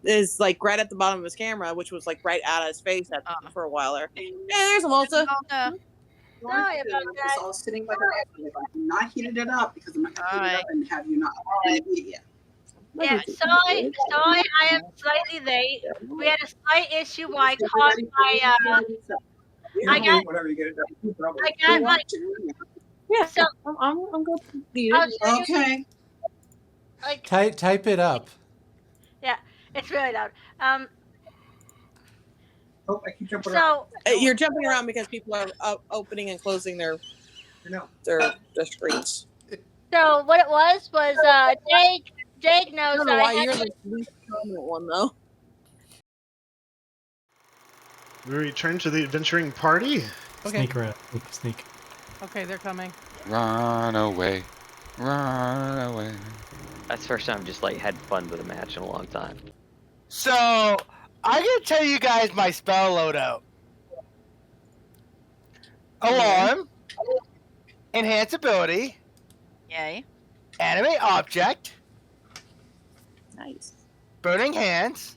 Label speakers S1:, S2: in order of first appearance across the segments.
S1: is like right at the bottom of his camera, which was like right out of his face for a while there. Yeah, there's a Malta.
S2: Sorry about that.
S3: It's all sitting like a microwave. I have not heated it up because I'm not going to heat it up and have you not eat it yet.
S2: Yeah, sorry, I am slightly late. We had a slight issue where I caused my
S3: whatever you get it done.
S2: I got my
S1: Yeah,
S2: so
S1: I'm going to eat
S2: I'll
S1: it.
S2: show you,
S3: Okay.
S2: like
S4: Type it up.
S2: yeah, it's really loud.
S3: Oh, I keep jumping around.
S2: So
S1: You're jumping around because people are opening and closing their screens.
S2: So what it was Jake knows
S1: I don't know
S2: that
S1: why
S2: I
S1: you're
S2: had
S1: the least prominent one though.
S5: We return to the adventuring party.
S6: Okay.
S4: Sneak around. Sneak.
S6: Okay, they're coming.
S7: Run away. Run away.
S8: That's the first time I've just like had fun with a match in a long time.
S9: So I'm gonna tell you guys my spell loadout. Alarm, enhance ability,
S10: Yay.
S9: animate object,
S1: Nice.
S9: burning hands,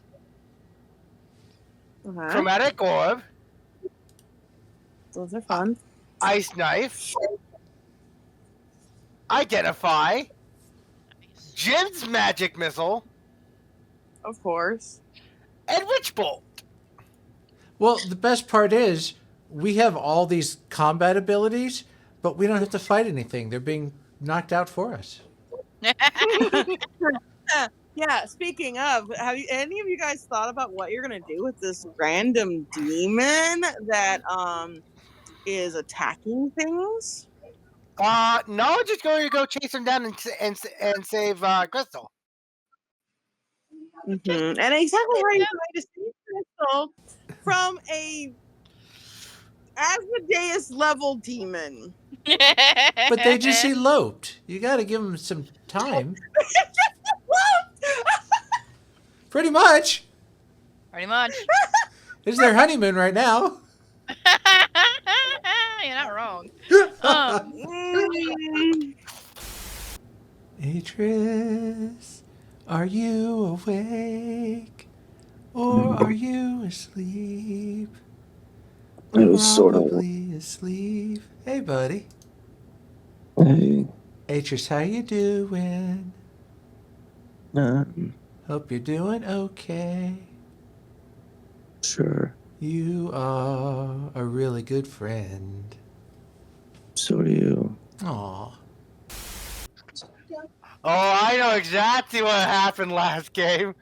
S1: Uh-huh.
S9: chromatic orb,
S1: Those are fun.
S9: ice knife, identify, Jim's magic missile,
S1: Of course.
S9: and witch bolt.
S4: Well, the best part is we have all these combat abilities, but we don't have to fight anything. They're being knocked out for us.
S1: Yeah, speaking of, have any of you guys thought about what you're gonna do with this random demon that is attacking things?
S9: No, just going to go chase him down and save Crystal.
S1: Mm-hmm. And exactly where you're going to see Crystal from a Asmodeus level demon.
S4: But they just eloped. You got to give them some time. Pretty much.
S10: Pretty much.
S4: It's their honeymoon right now.
S10: You're not wrong.
S4: Atris, are you awake? Or are you asleep?
S11: I was sort of
S4: Probably asleep. Hey, buddy.
S11: Hey.
S4: Atris, how you doing? Hope you're doing okay.
S11: Sure.
S4: You are a really good friend.
S11: So are you.
S4: Aw.
S9: Oh, I know exactly what happened last game.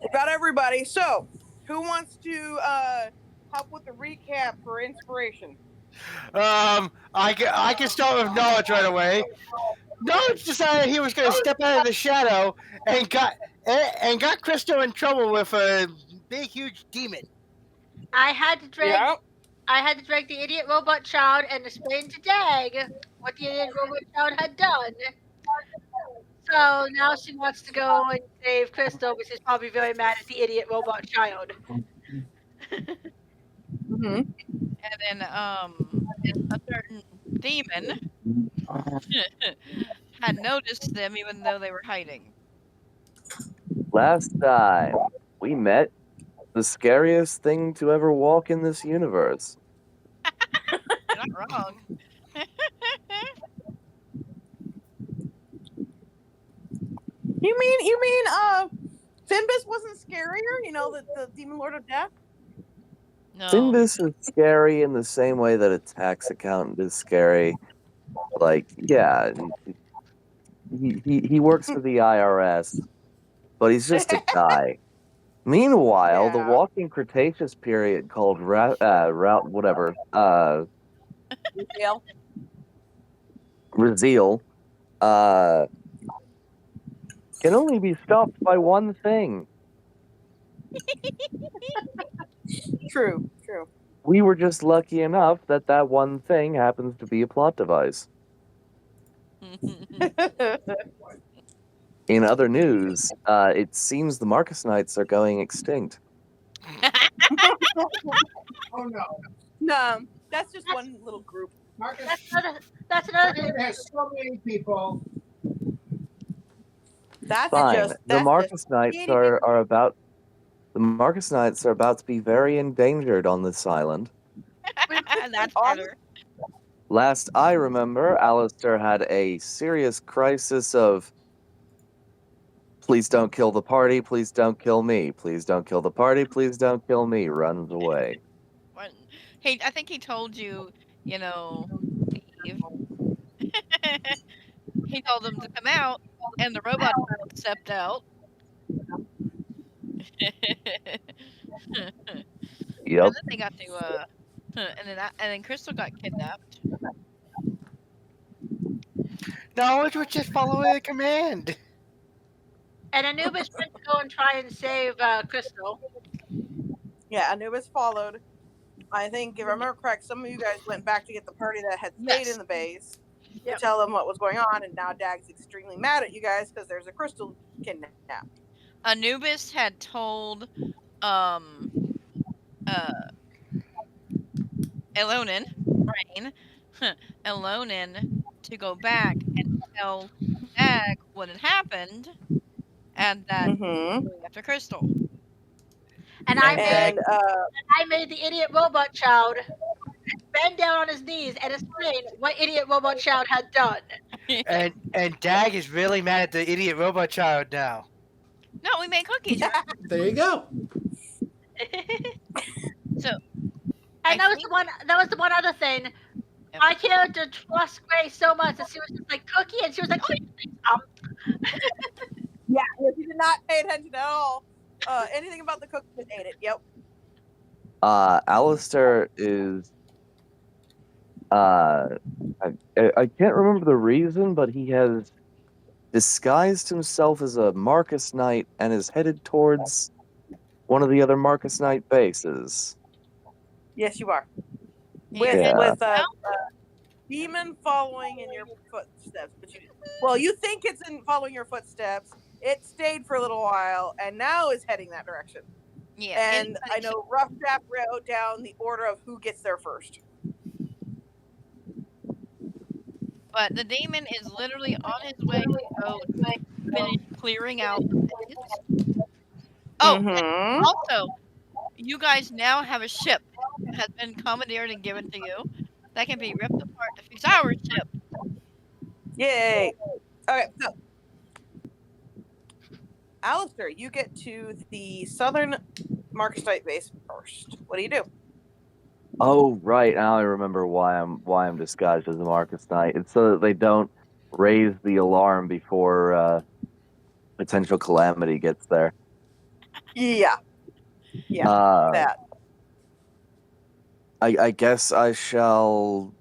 S12: About everybody. So, who wants to help with the recap for inspiration?
S9: I can start with Knowledge right away. Knowledge decided he was going to step out of the shadow and got Crystal in trouble with a big, huge demon.
S2: I had to drag the idiot robot child and explain to Dag what the idiot robot child had done. So now she wants to go and save Crystal, which is probably very mad at the idiot robot child.
S10: Mm-hmm. And then a certain demon had noticed them even though they were hiding.
S11: Last time, we met the scariest thing to ever walk in this universe.
S10: You're not wrong.
S1: You mean Finbus wasn't scarier? You know, the Demon Lord of Death?
S10: No.
S11: Finbus is scary in the same way that a tax accountant is scary. Like, yeah, he works for the IRS, but he's just a guy. Meanwhile, the walking Cretaceous period called Raziel, can only be stopped by one thing.
S12: True.
S11: We were just lucky enough that one thing happens to be a plot device. In other news, it seems the Marcus Knights are going extinct.
S12: Oh no, that's just one little group.
S2: Marcus, that's another thing.
S12: There's so many people.
S11: Fine. The Marcus Knights are about. The Marcus Knights are about to be very endangered on this island.
S10: That's better.
S11: Last I remember, Alastor had a serious crisis of, please don't kill the party, please don't kill me, please don't kill the party, please don't kill me, runs away.
S10: I think he told you, leave. He told them to come out, and the robot stepped out.
S11: Yep.
S10: And then they got to, and then Crystal got kidnapped.
S9: No, it was just following a command.
S2: And Anubis went to go and try and save Crystal.
S12: Yeah, Anubis followed. I think, if I remember correct, some of you guys went back to get the party that had stayed in the base to tell them what was going on, and now Dag's extremely mad at you guys because there's a crystal kidnapped.
S10: Anubis had told Elonin, Elonin to go back and tell Dag what had happened, and that going after Crystal.
S2: And I made the idiot robot child bend down on his knees and explain what idiot robot child had done.
S9: And Dag is really mad at the idiot robot child now.
S10: No, we made cookies.
S4: There you go.
S10: So,
S2: and that was the one other thing. My character trusts Grace so much that she was just like, cookie, and she was like, oh,
S12: yeah, she did not pay attention at all. Anything about the cookie, just ate it. Yep.
S11: Alastor is. I can't remember the reason, but he has disguised himself as a Marcus Knight and is headed towards one of the other Marcus Knight bases.
S12: Yes, you are.
S11: Yeah.
S12: With demon following in your footsteps. But you think it's in following your footsteps. It stayed for a little while and now is heading that direction.
S10: Yeah.
S12: And I know RuffDraft wrote down the order of who gets there first.
S10: But the demon is literally on his way to go finish clearing out things. Oh, and also, you guys now have a ship that has been commandeered and given to you that can be ripped apart to fix our ship.
S12: Yay! Okay, so Alastor, you get to the southern Marcus Knight base first. What do you do?
S11: Oh, right. Now I remember why I'm disguised as a Marcus Knight. It's so that they don't raise the alarm before potential calamity gets there.
S12: Yeah. Yeah. That.
S11: I guess I shall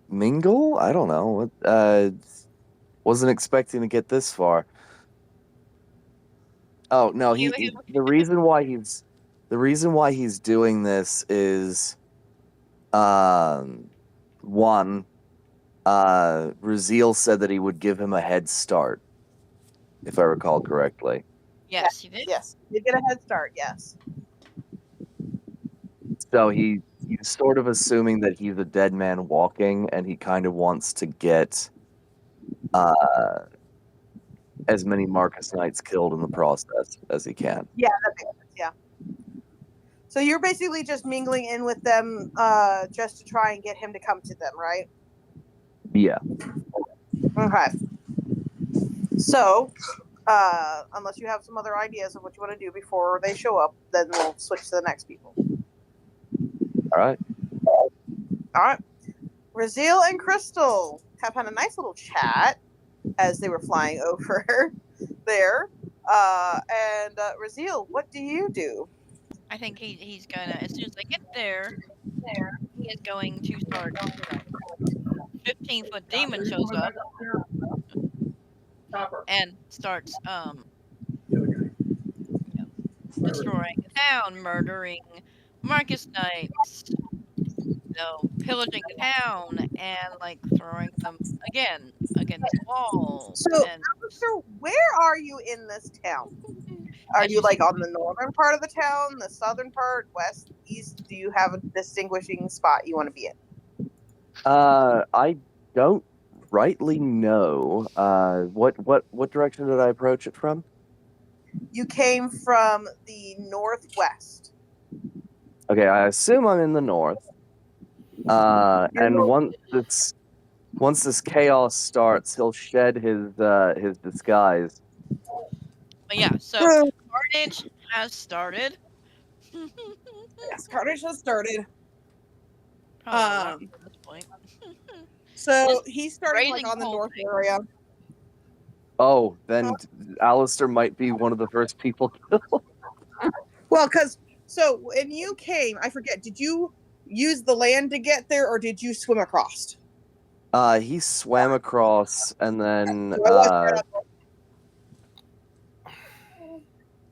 S11: mingle? I don't know. Wasn't expecting to get this far. Oh no, the reason why he's doing this is one, Raziel said that he would give him a head start, if I recall correctly.
S10: Yes, you did.
S12: Yes, you get a head start. Yes.
S11: So he's sort of assuming that he's a dead man walking, and he kind of wants to get as many Marcus Knights killed in the process as he can.
S12: Yeah, that makes sense. Yeah. So you're basically just mingling in with them, just to try and get him to come to them, right?
S11: Yeah.
S12: Okay. So, unless you have some other ideas of what you want to do before they show up, then we'll switch to the next people.
S11: All right.
S12: All right. Raziel and Crystal have had a nice little chat as they were flying over there. And Raziel, what do you do?
S10: I think he's gonna, as soon as they get there, he is going to start. 15-foot demon shows up and starts destroying the town, murdering Marcus Knights, pillaging the town, and like throwing them again against the wall.
S12: So, where are you in this town? Are you like on the northern part of the town, the southern part, west, east? Do you have a distinguishing spot you want to be in?
S11: I don't rightly know. What direction did I approach it from?
S12: You came from the northwest.
S11: Okay, I assume I'm in the north. And once this chaos starts, he'll shed his disguise.
S10: But yeah, so carnage has started.
S12: Yes, carnage has started.
S10: Probably a lot at this point.
S12: So he's starting like on the north area.
S11: Oh, then Alastor might be one of the first people killed.
S12: Well, because so when you came, I forget, did you use the land to get there, or did you swim across?
S11: He swam across, and then.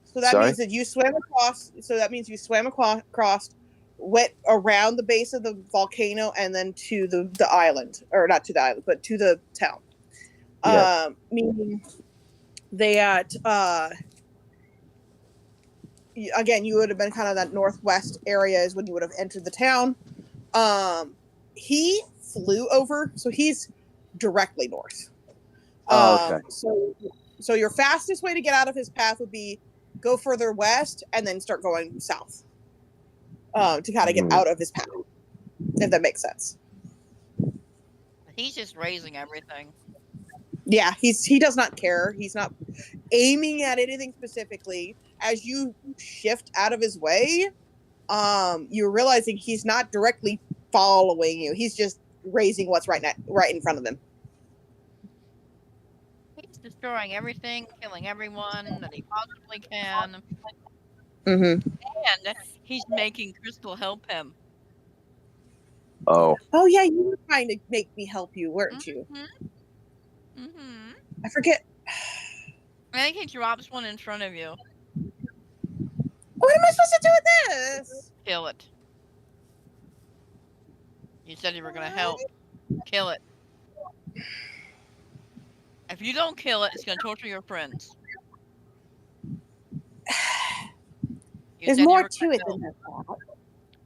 S12: So that
S11: Sorry?
S12: means that you swam across. So that means you swam across, went around the base of the volcano, and then to the island, or not to the island, but to the town.
S11: Yeah.
S12: Meaning that again, you would have been kind of that northwest area is when you would have entered the town. He flew over, so he's directly north.
S11: Okay.
S12: So your fastest way to get out of his path would be go further west and then start going south to kind of get out of his path, if that makes sense.
S10: He's just raising everything.
S12: Yeah, he does not care. He's not aiming at anything specifically. As you shift out of his way, you're realizing he's not directly following you. He's just raising what's right in front of him.
S10: He's destroying everything, killing everyone that he possibly can.
S12: Mm-hmm.
S10: And he's making Crystal help him.
S11: Oh.
S12: Oh yeah, you were trying to make me help you, weren't you?
S10: Mm-hmm.
S12: I forget.
S10: I think he drops one in front of you.
S12: What am I supposed to do with this?
S10: Kill it. You said you were gonna help. Kill it. If you don't kill it, it's gonna torture your friends.
S12: There's more to it than that.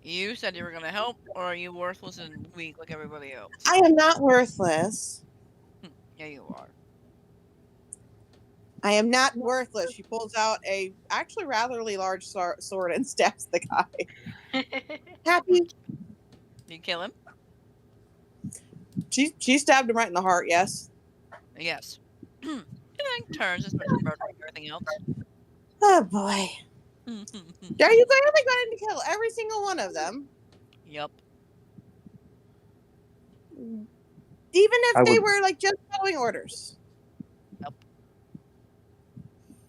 S10: You said you were gonna help, or are you worthless and weak like everybody else?
S12: I am not worthless.
S10: Yeah, you are.
S12: I am not worthless. She pulls out a actually rather large sword and stabs the guy. Happy?
S10: Did you kill him?
S12: She stabbed him right in the heart. Yes.
S10: Yes. Turns as much as murdering everything else.
S12: Oh boy. Are you clearly going to kill every single one of them?
S10: Yep.
S12: Even if they were like just following orders.
S10: Yep.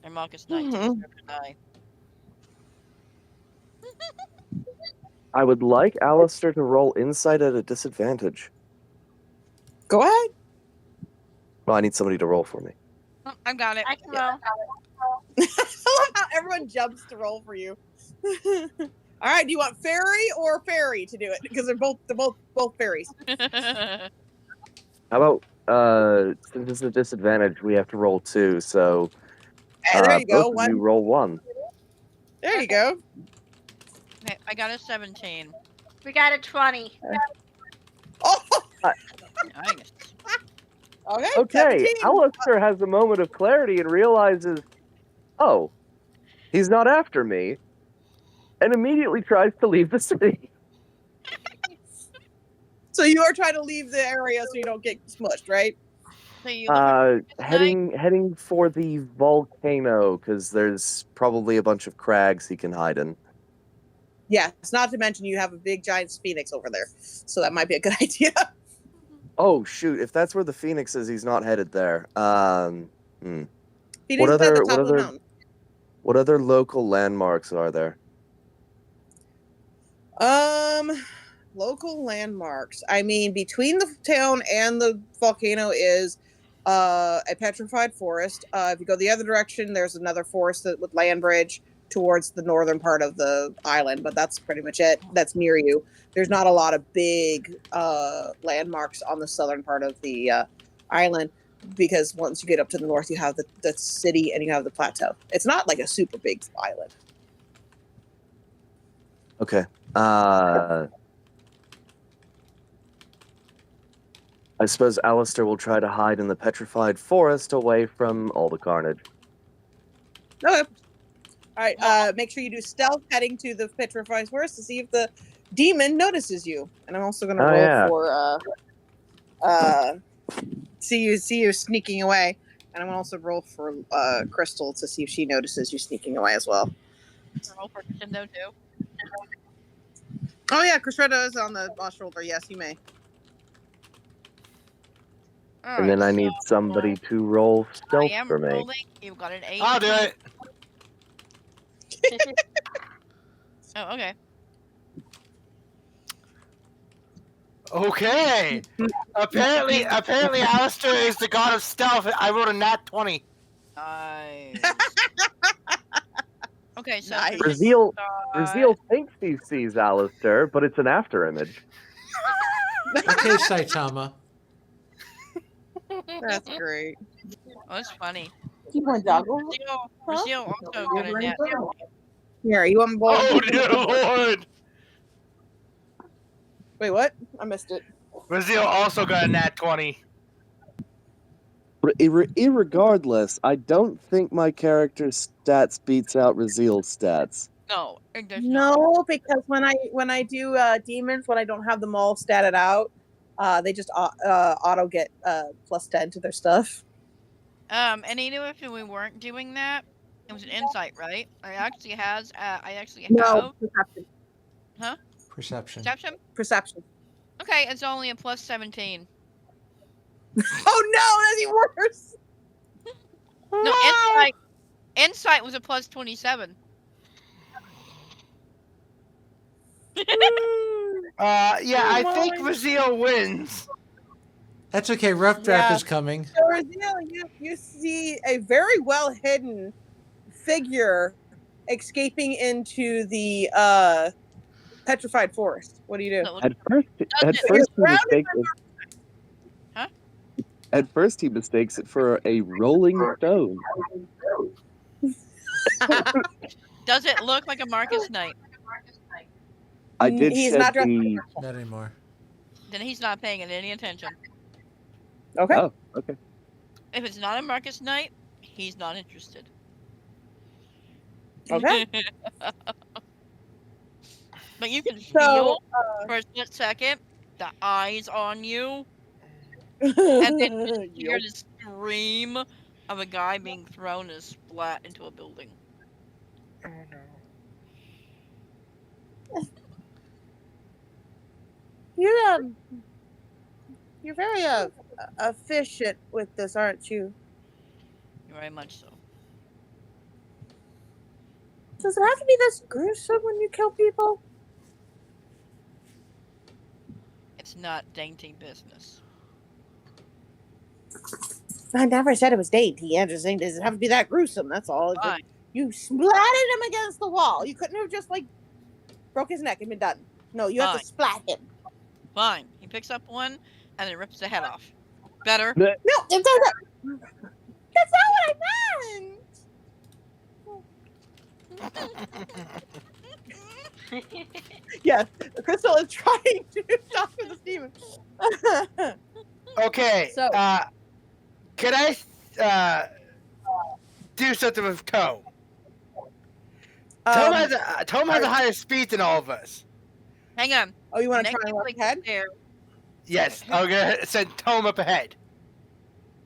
S10: And Marcus Knight deserve to die.
S11: I would like Alastor to roll insight at a disadvantage.
S12: Go ahead.
S11: Well, I need somebody to roll for me.
S10: Oh, I got it.
S2: I can roll.
S12: I love how everyone jumps to roll for you. All right, do you want fairy or fairy to do it? Because they're both fairies.
S11: How about since it's a disadvantage, we have to roll 2. So
S12: there you go.
S11: both of you roll 1.
S12: There you go.
S10: Okay, I got a 17.
S2: We got a 20.
S12: Oh.
S10: Nice.
S12: Okay.
S11: Alastor has a moment of clarity and realizes, oh, he's not after me, and immediately tries to leave the city.
S12: So you are trying to leave the area so you don't get smushed, right?
S10: So you
S11: heading for the volcano, because there's probably a bunch of crags he can hide in.
S12: Yeah, it's not to mention you have a big giant phoenix over there, so that might be a good idea.
S11: Oh shoot! If that's where the phoenix is, he's not headed there.
S12: Phoenix is at the top of the mountain.
S11: What other local landmarks are there?
S12: Local landmarks. I mean, between the town and the volcano is a petrified forest. If you go the other direction, there's another forest with land bridge towards the northern part of the island, but that's pretty much it. That's near you. There's not a lot of big landmarks on the southern part of the island, because once you get up to the north, you have the city and you have the plateau. It's not like a super big island.
S11: Okay. I suppose Alastor will try to hide in the petrified forest away from all the carnage.
S12: Okay. All right. Make sure you do stealth heading to the petrified forest to see if the demon notices you. And I'm also gonna roll for see you sneaking away. And I'm gonna also roll for Crystal to see if she notices you sneaking away as well.
S10: Roll for Cresendo too.
S12: Oh yeah, Cresendo is on the shoulder. Yes, you may.
S11: And then I need somebody to roll stealth
S10: I am
S11: for me.
S10: rolling. You've got an 8.
S9: I'll do it.
S10: Oh, okay.
S9: Okay. apparently, Alastor is the god of stealth. I rolled a nat 20.
S10: Nice. Okay, so
S12: Nice.
S11: Brazil thinks he sees Alastor, but it's an after image.
S4: Okay, Saitama.
S12: That's great.
S10: Oh, that's funny.
S12: You want doggle?
S10: Brazil also got a net.
S12: Here, you want me to blow?
S9: Oh dear lord!
S12: Wait, what? I missed it.
S9: Brazil also got a nat 20.
S11: Irregardless, I don't think my character's stats beats out Razil's stats.
S10: No, it does
S12: No,
S10: not.
S12: because when I do demons, when I don't have them all statted out, they just auto get +10 to their stuff.
S10: And even if we weren't doing that, it was an insight, right? I actually have.
S12: No, perception.
S10: Huh?
S4: Perception.
S12: Perception.
S10: Okay, it's only a +17.
S12: Oh no, that's even worse.
S10: No, insight was a +27.
S9: Yeah, I think Brazil wins.
S4: That's okay. Rough draft is coming.
S12: So, Razil, you see a very well hidden figure escaping into the petrified forest. What do you do?
S11: At first he mistakes it for a rolling stone.
S10: Does it look like a Marcus Knight?
S11: I did
S12: He's
S11: shed
S12: not dressed
S11: the...
S4: Not anymore.
S10: Then he's not paying it any attention.
S12: Okay.
S11: Oh, okay.
S10: If it's not a Marcus Knight, he's not interested.
S12: Okay.
S10: But you can feel for a split second the eyes on you, and then you hear the scream of a guy being thrown and splat into a building.
S9: Oh no.
S12: You're very efficient with this, aren't you?
S10: Very much so.
S12: Does it have to be this gruesome when you kill people?
S10: It's not dainty business.
S12: I never said it was dainty. I'm just saying, does it have to be that gruesome? That's all.
S10: Fine.
S12: You splatted him against the wall. You couldn't have just broke his neck and been done. No, you have to splat him.
S10: Fine. He picks up one and then rips the head off. Better.
S12: No, that's not what I meant. Yes, Crystal is trying to talk to this demon.
S9: Okay.
S12: So,
S9: can I do something with Tome? Tome has a higher speed than all of us.
S10: Hang on.
S12: Oh, you want to try and walk ahead?
S9: Yes, I'm gonna send Tome up ahead.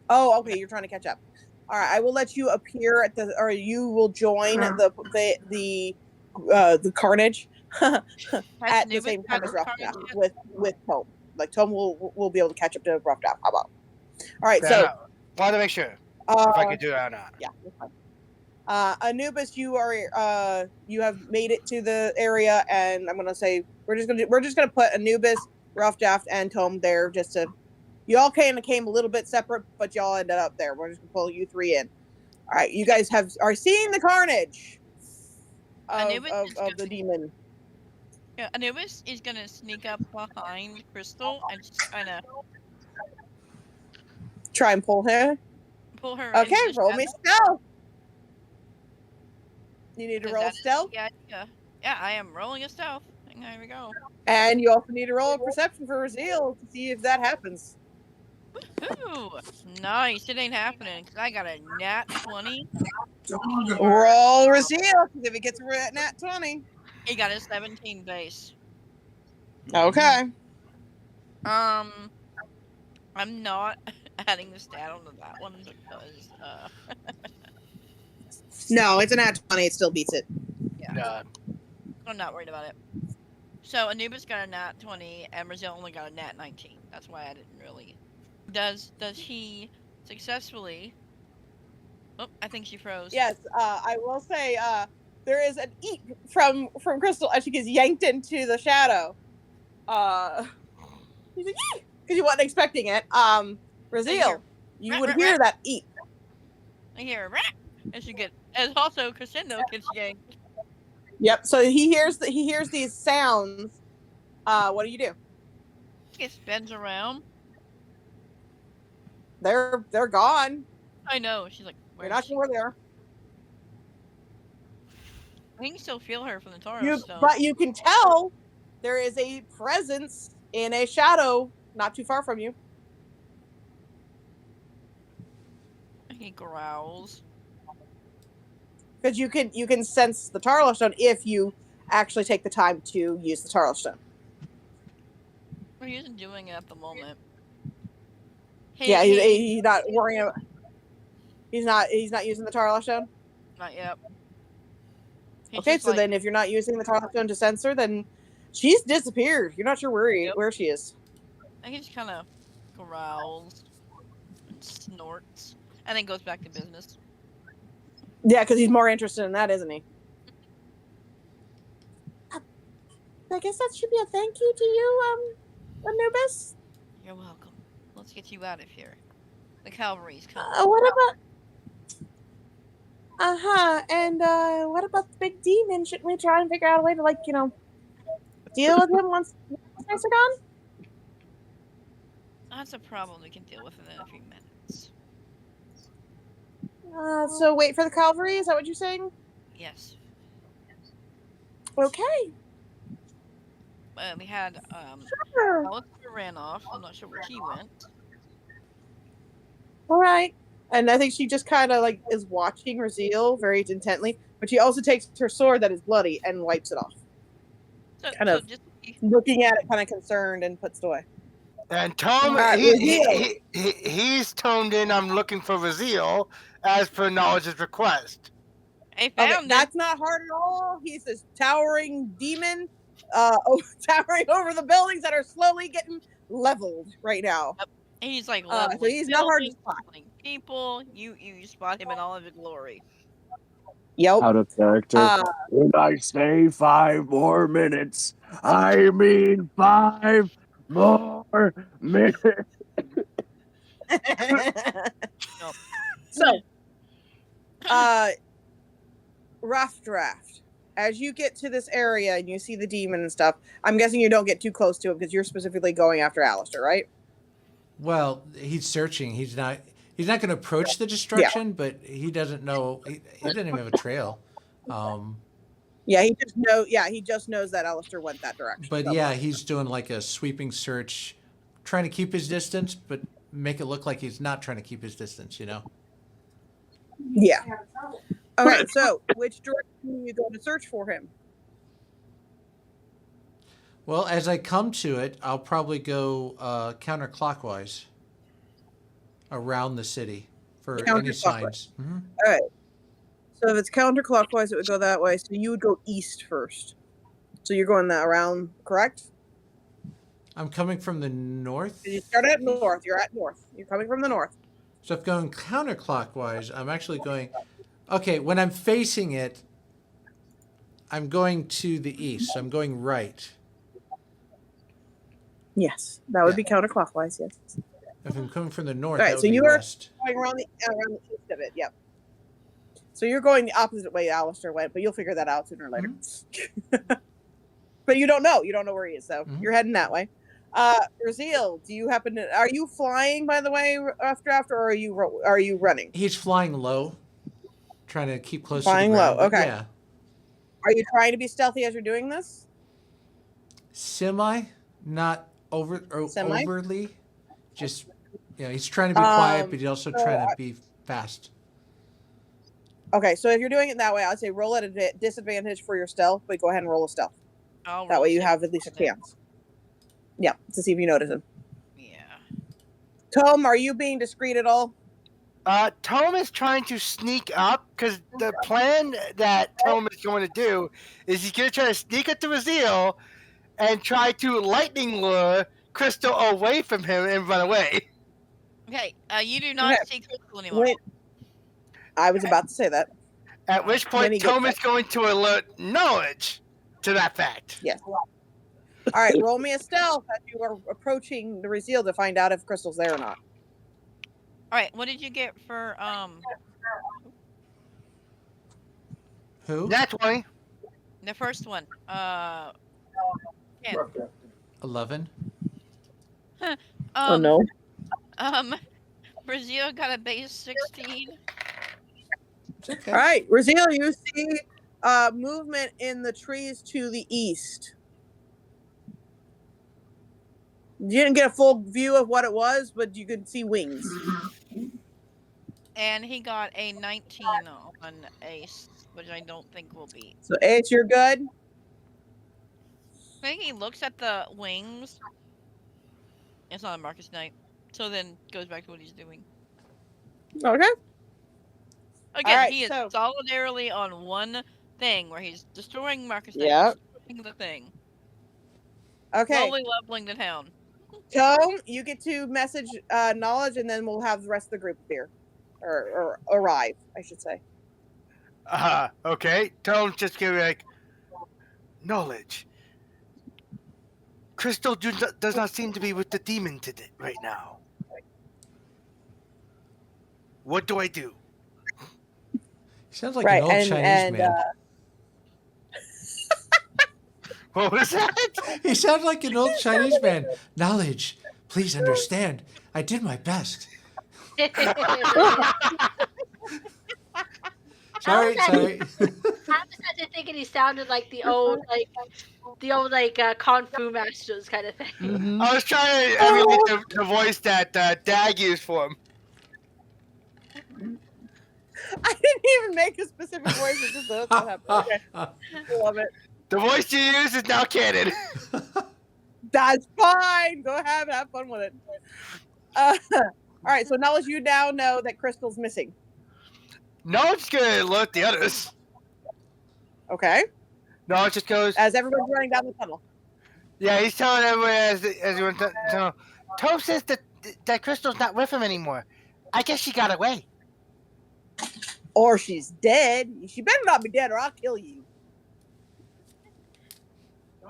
S12: Oh, okay. You're trying to catch up. All right, I will let you appear at or you will join the carnage at the same time as RuffDraft with Tome. Like Tome will be able to catch up to RuffDraft. How about? All right, so
S9: wanted to make sure if I could do it or not.
S12: Yeah, that's fine. Anubis, you have made it to the area, and I'm gonna say we're just gonna put Anubis, RuffDraft, and Tome there just to. You all came a little bit separate, but y'all ended up there. We're just gonna pull you three in. All right, you guys are seeing the carnage of the demon.
S10: Yeah, Anubis is gonna sneak up behind Crystal and just kind of
S12: try and pull her. Okay, roll me stealth. You need to roll stealth.
S10: Yeah, I am rolling a stealth. There we go.
S12: And you also need to roll a perception for Razil to see if that happens.
S10: Ooh, nice. It ain't happening because I got a nat 20
S12: Roll Raziel, because if he gets a nat 20.
S10: He got a 17 base.
S12: Okay.
S10: I'm not adding the stat onto that one because
S12: No, it's a nat 20. It still beats it.
S10: yeah. I'm not worried about it. So Anubis got a nat 20 and Brazil only got a nat 19. That's why I didn't really. Does he successfully? Oh, I think she froze.
S12: Yes, I will say there is an eat from Cristal as she gets yanked into the shadow. He's like, because you wasn't expecting it. Raziel, you would hear that eat.
S10: I hear rat as you get, as also Cresendo gets yanked.
S12: Yep. So he hears these sounds. What do you do?
S10: It spins around.
S12: They're gone.
S10: I know. She's like,
S12: you're not sure where they are.
S10: I can still feel her from the Tauros Stone.
S12: But you can tell there is a presence in a shadow not too far from you.
S10: He growls.
S12: Because you can sense the Tauros Stone if you actually take the time to use the Tauros Stone.
S10: Well, he isn't doing it at the moment.
S12: He's not worrying about. He's not using the Tauros Stone.
S10: Not yet.
S12: Okay, so then if you're not using the Tauros Stone to sense her, then she's disappeared. You're not sure where she is.
S10: I think he just kind of growls and snorts and then goes back to business.
S12: Yeah, because he's more interested in that, isn't he? I guess that should be a thank you to you, Anubis.
S10: You're welcome. Let's get you out of here. The cavalry's coming.
S12: What about? And what about the big demon? Shouldn't we try and figure out a way to, like, deal with him once things are gone?
S10: That's a problem we can deal with in a few minutes.
S12: So wait for the cavalry. Is that what you're saying?
S10: Yes.
S12: Okay.
S10: We had
S12: Sure.
S10: Alastor ran off. I'm not sure where he went.
S12: All right. And I think she just kind of is watching Raziel very intently, but she also takes her sword that is bloody and wipes it off.
S10: Just
S12: looking at it, kind of concerned, and puts it away.
S9: And Tom, he's toned in. I'm looking for Raziel as per Knowledge's request.
S10: I found
S12: that's not hard at all. He's this towering demon, towering over the buildings that are slowly getting leveled right now.
S10: Yep. He's like
S12: so he's not hard to spot.
S10: People, you spot him in all of his glory.
S12: Yep.
S11: Out of character. When I say 5 more minutes, I mean 5 more minutes.
S12: So, RuffDraft. As you get to this area and you see the demon and stuff, I'm guessing you don't get too close to it because you're specifically going after Alastor, right?
S4: Well, he's searching. He's not going to approach the destruction, but he doesn't know. He doesn't even have a trail.
S12: He just knows that Alastor went that direction.
S4: But he's doing like a sweeping search, trying to keep his distance, but make it look like he's not trying to keep his distance,
S12: Yeah. Okay, so which direction are you going to search for him?
S4: Well, as I come to it, I'll probably go counterclockwise around the city for any signs. Mm-hmm.
S12: All right. So if it's counterclockwise, it would go that way. So you would go east first. So you're going that around, correct?
S4: I'm coming from the north.
S12: You start at north. You're at north. You're coming from the north.
S4: So if going counterclockwise, I'm actually going. Okay, when I'm facing it, I'm going to the east. So I'm going right.
S12: Yes, that would be counterclockwise. Yes.
S4: If I'm coming from the north,
S12: all right.
S4: that would
S12: So
S4: be
S12: you
S4: west.
S12: are going around the east of it. Yep. So you're going the opposite way Alastor went, but you'll figure that out sooner or later. Mm-hmm. But you don't know. You don't know where he is, so you're heading that way. Raziel, do you happen to? Are you flying, by the way, RuffDraft, or are you running?
S4: He's flying low, trying to keep close.
S12: Flying
S4: to the ground,
S12: low. Okay.
S4: Yeah.
S12: Are you trying to be stealthy as you're doing this?
S4: Semi, not
S12: Semi?
S4: overly. Just he's trying to be quiet, but he's also trying to be fast.
S12: Okay, so if you're doing it that way, I'd say roll at a disadvantage for your stealth, but go ahead and roll a stealth. That way you have at least a chance. Yeah, to see if you notice him.
S10: Yeah.
S12: Tome, are you being discreet at all?
S9: Tome is trying to sneak up because the plan that Tome is going to do is he's going to try to sneak up to Raziel and try to lightning lure Crystal away from him and run away.
S10: Okay, you do not see Crystal anymore.
S12: Wait, I was about to say that.
S9: At which point, Tome is going to alert Knowledge to that fact.
S12: Yes. All right, roll me a stealth as you are approaching the Raziel to find out if Crystal's there or not.
S10: All right, what did you get for
S4: Who?
S9: Nat 20.
S10: The first one. 10.
S4: 11.
S12: Oh no.
S10: Brazil got a base 16.
S4: Okay.
S12: All right, Raziel, you see movement in the trees to the east. You didn't get a full view of what it was, but you could see wings.
S10: And he got a 19 on Ace, which I don't think will beat.
S12: So Ace, you're good?
S10: I think he looks at the wings. It's not a Marcus Knight. So then goes back to what he's doing.
S12: Okay.
S10: Again,
S12: right,
S10: he is solidarily on one thing where he's destroying Marcus Knight.
S12: Yep.
S10: Destroying the thing.
S12: Okay.
S10: Slowly leveling the town.
S12: Tome, you get to message Knowledge, and then we'll have the rest of the group appear. Or arrive, I should say.
S9: Okay. Tome's just gonna be like, Knowledge. Crystal does not seem to be with the demon today, right now. What do I do?
S4: He sounds like an old Chinese man.
S9: What was that?
S4: He sounds like an old Chinese man. Knowledge, please understand. I did my best. Sorry.
S2: I was actually thinking he sounded like the old Kung Fu Masters kind of thing.
S4: Mm-hmm.
S9: I was trying to emulate the voice that Dag used for him.
S12: I didn't even make a specific voice. It's just that's what happened. Okay. I love it.
S9: The voice you use is now canon.
S12: That's fine. Go ahead and have fun with it. All right, so Knowledge, you now know that Crystal's missing.
S9: No, I'm just gonna alert the others.
S12: Okay.
S9: No, it just goes
S12: as everyone's running down the tunnel.
S9: Yeah, he's telling everyone as he went down. Tome says that Crystal's not with him anymore. I guess she got away.
S12: Or she's dead. She better not be dead, or I'll kill you.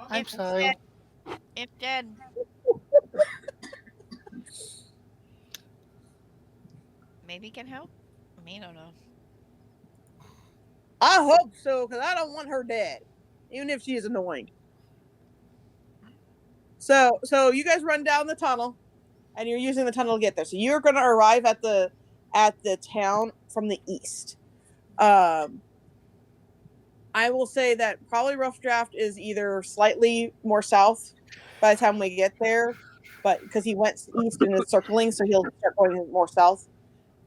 S9: I'm sorry.
S10: If dead. Maybe can help? I don't know.
S12: I hope so, because I don't want her dead. Even if she is annoying. So you guys run down the tunnel, and you're using the tunnel to get there. So you're going to arrive at the town from the east. I will say that probably RuffDraft is either slightly more south by the time we get there, but because he went east and is circling, so he'll start going more south.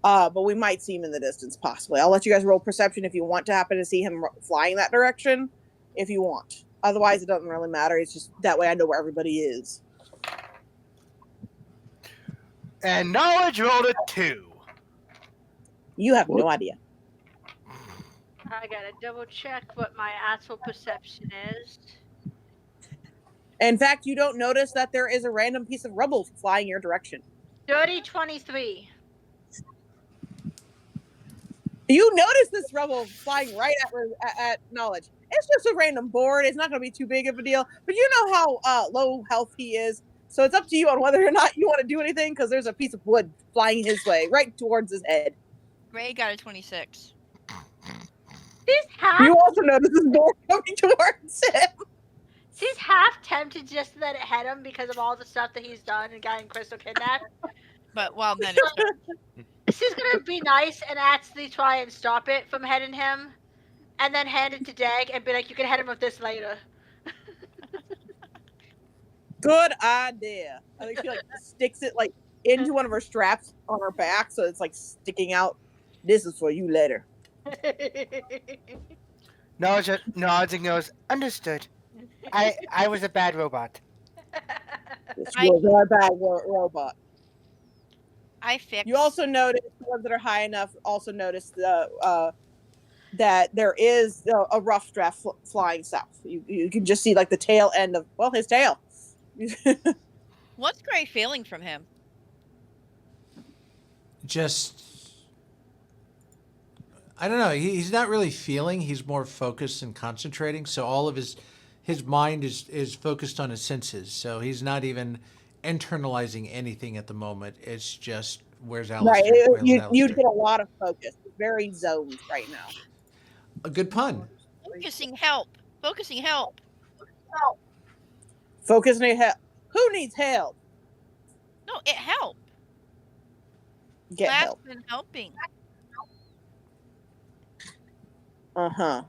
S12: But we might see him in the distance, possibly. I'll let you guys roll perception if you want to happen to see him flying that direction, if you want. Otherwise, it doesn't really matter. It's just that way I know where everybody is.
S9: And Knowledge rolled a 2.
S12: You have no idea.
S2: I gotta double check what my actual perception is.
S12: In fact, you don't notice that there is a random piece of rubble flying your direction.
S2: 30-23.
S12: You notice this rubble flying right at Knowledge. It's just a random board. It's not going to be too big of a deal. But you know how low health he is. So it's up to you on whether or not you want to do anything, because there's a piece of wood flying his way, right towards his head.
S10: Gray got a 26.
S12: You also notice this board coming towards him.
S2: She's half tempted just to let it hit him because of all the stuff that he's done and gotten Crystal kidnapped.
S10: But well, then
S2: she's gonna be nice and actually try and stop it from heading him, and then hand it to Dag and be like, "You can head him with this later."
S12: Good idea. I think she sticks it into one of her straps on her back, so it's sticking out. This is for you later.
S9: Nods and goes, understood. I was a bad robot.
S12: This was a bad robot.
S10: I fixed.
S12: You also notice the ones that are high enough. Also notice that there is a rough draft flying south. You can just see like the tail end of his tail.
S10: What's Gray feeling from him?
S4: Just, I don't know. He's not really feeling. He's more focused and concentrating. So all of his mind is focused on his senses. So he's not even internalizing anything at the moment. It's just, where's Alastor?
S12: Right.
S4: Where's
S12: You
S4: Alastor?
S12: get a lot of focus. Very zoned right now.
S4: A good pun.
S10: Focusing help. Focusing help.
S12: Focus need help. Who needs help?
S10: No, it helped.
S12: Get
S10: Class
S12: help.
S10: been helping.
S12: Uh-huh.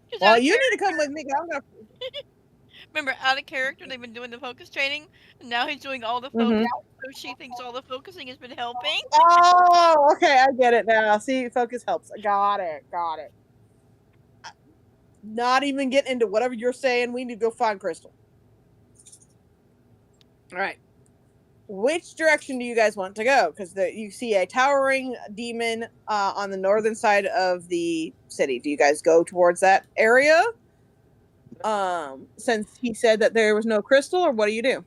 S10: Just
S12: Well,
S10: out of
S12: you need to come with me. I'm gonna...
S10: Remember, out of character, they've been doing the focus training, and now he's doing all the focus. So she thinks all the focusing has been helping.
S12: Oh, okay, I get it now. See, focus helps. Got it. Not even get into whatever you're saying. We need to go find Cristal. All right. Which direction do you guys want to go? Because you see a towering demon on the northern side of the city. Do you guys go towards that area? Since he said that there was no crystal, or what do you do?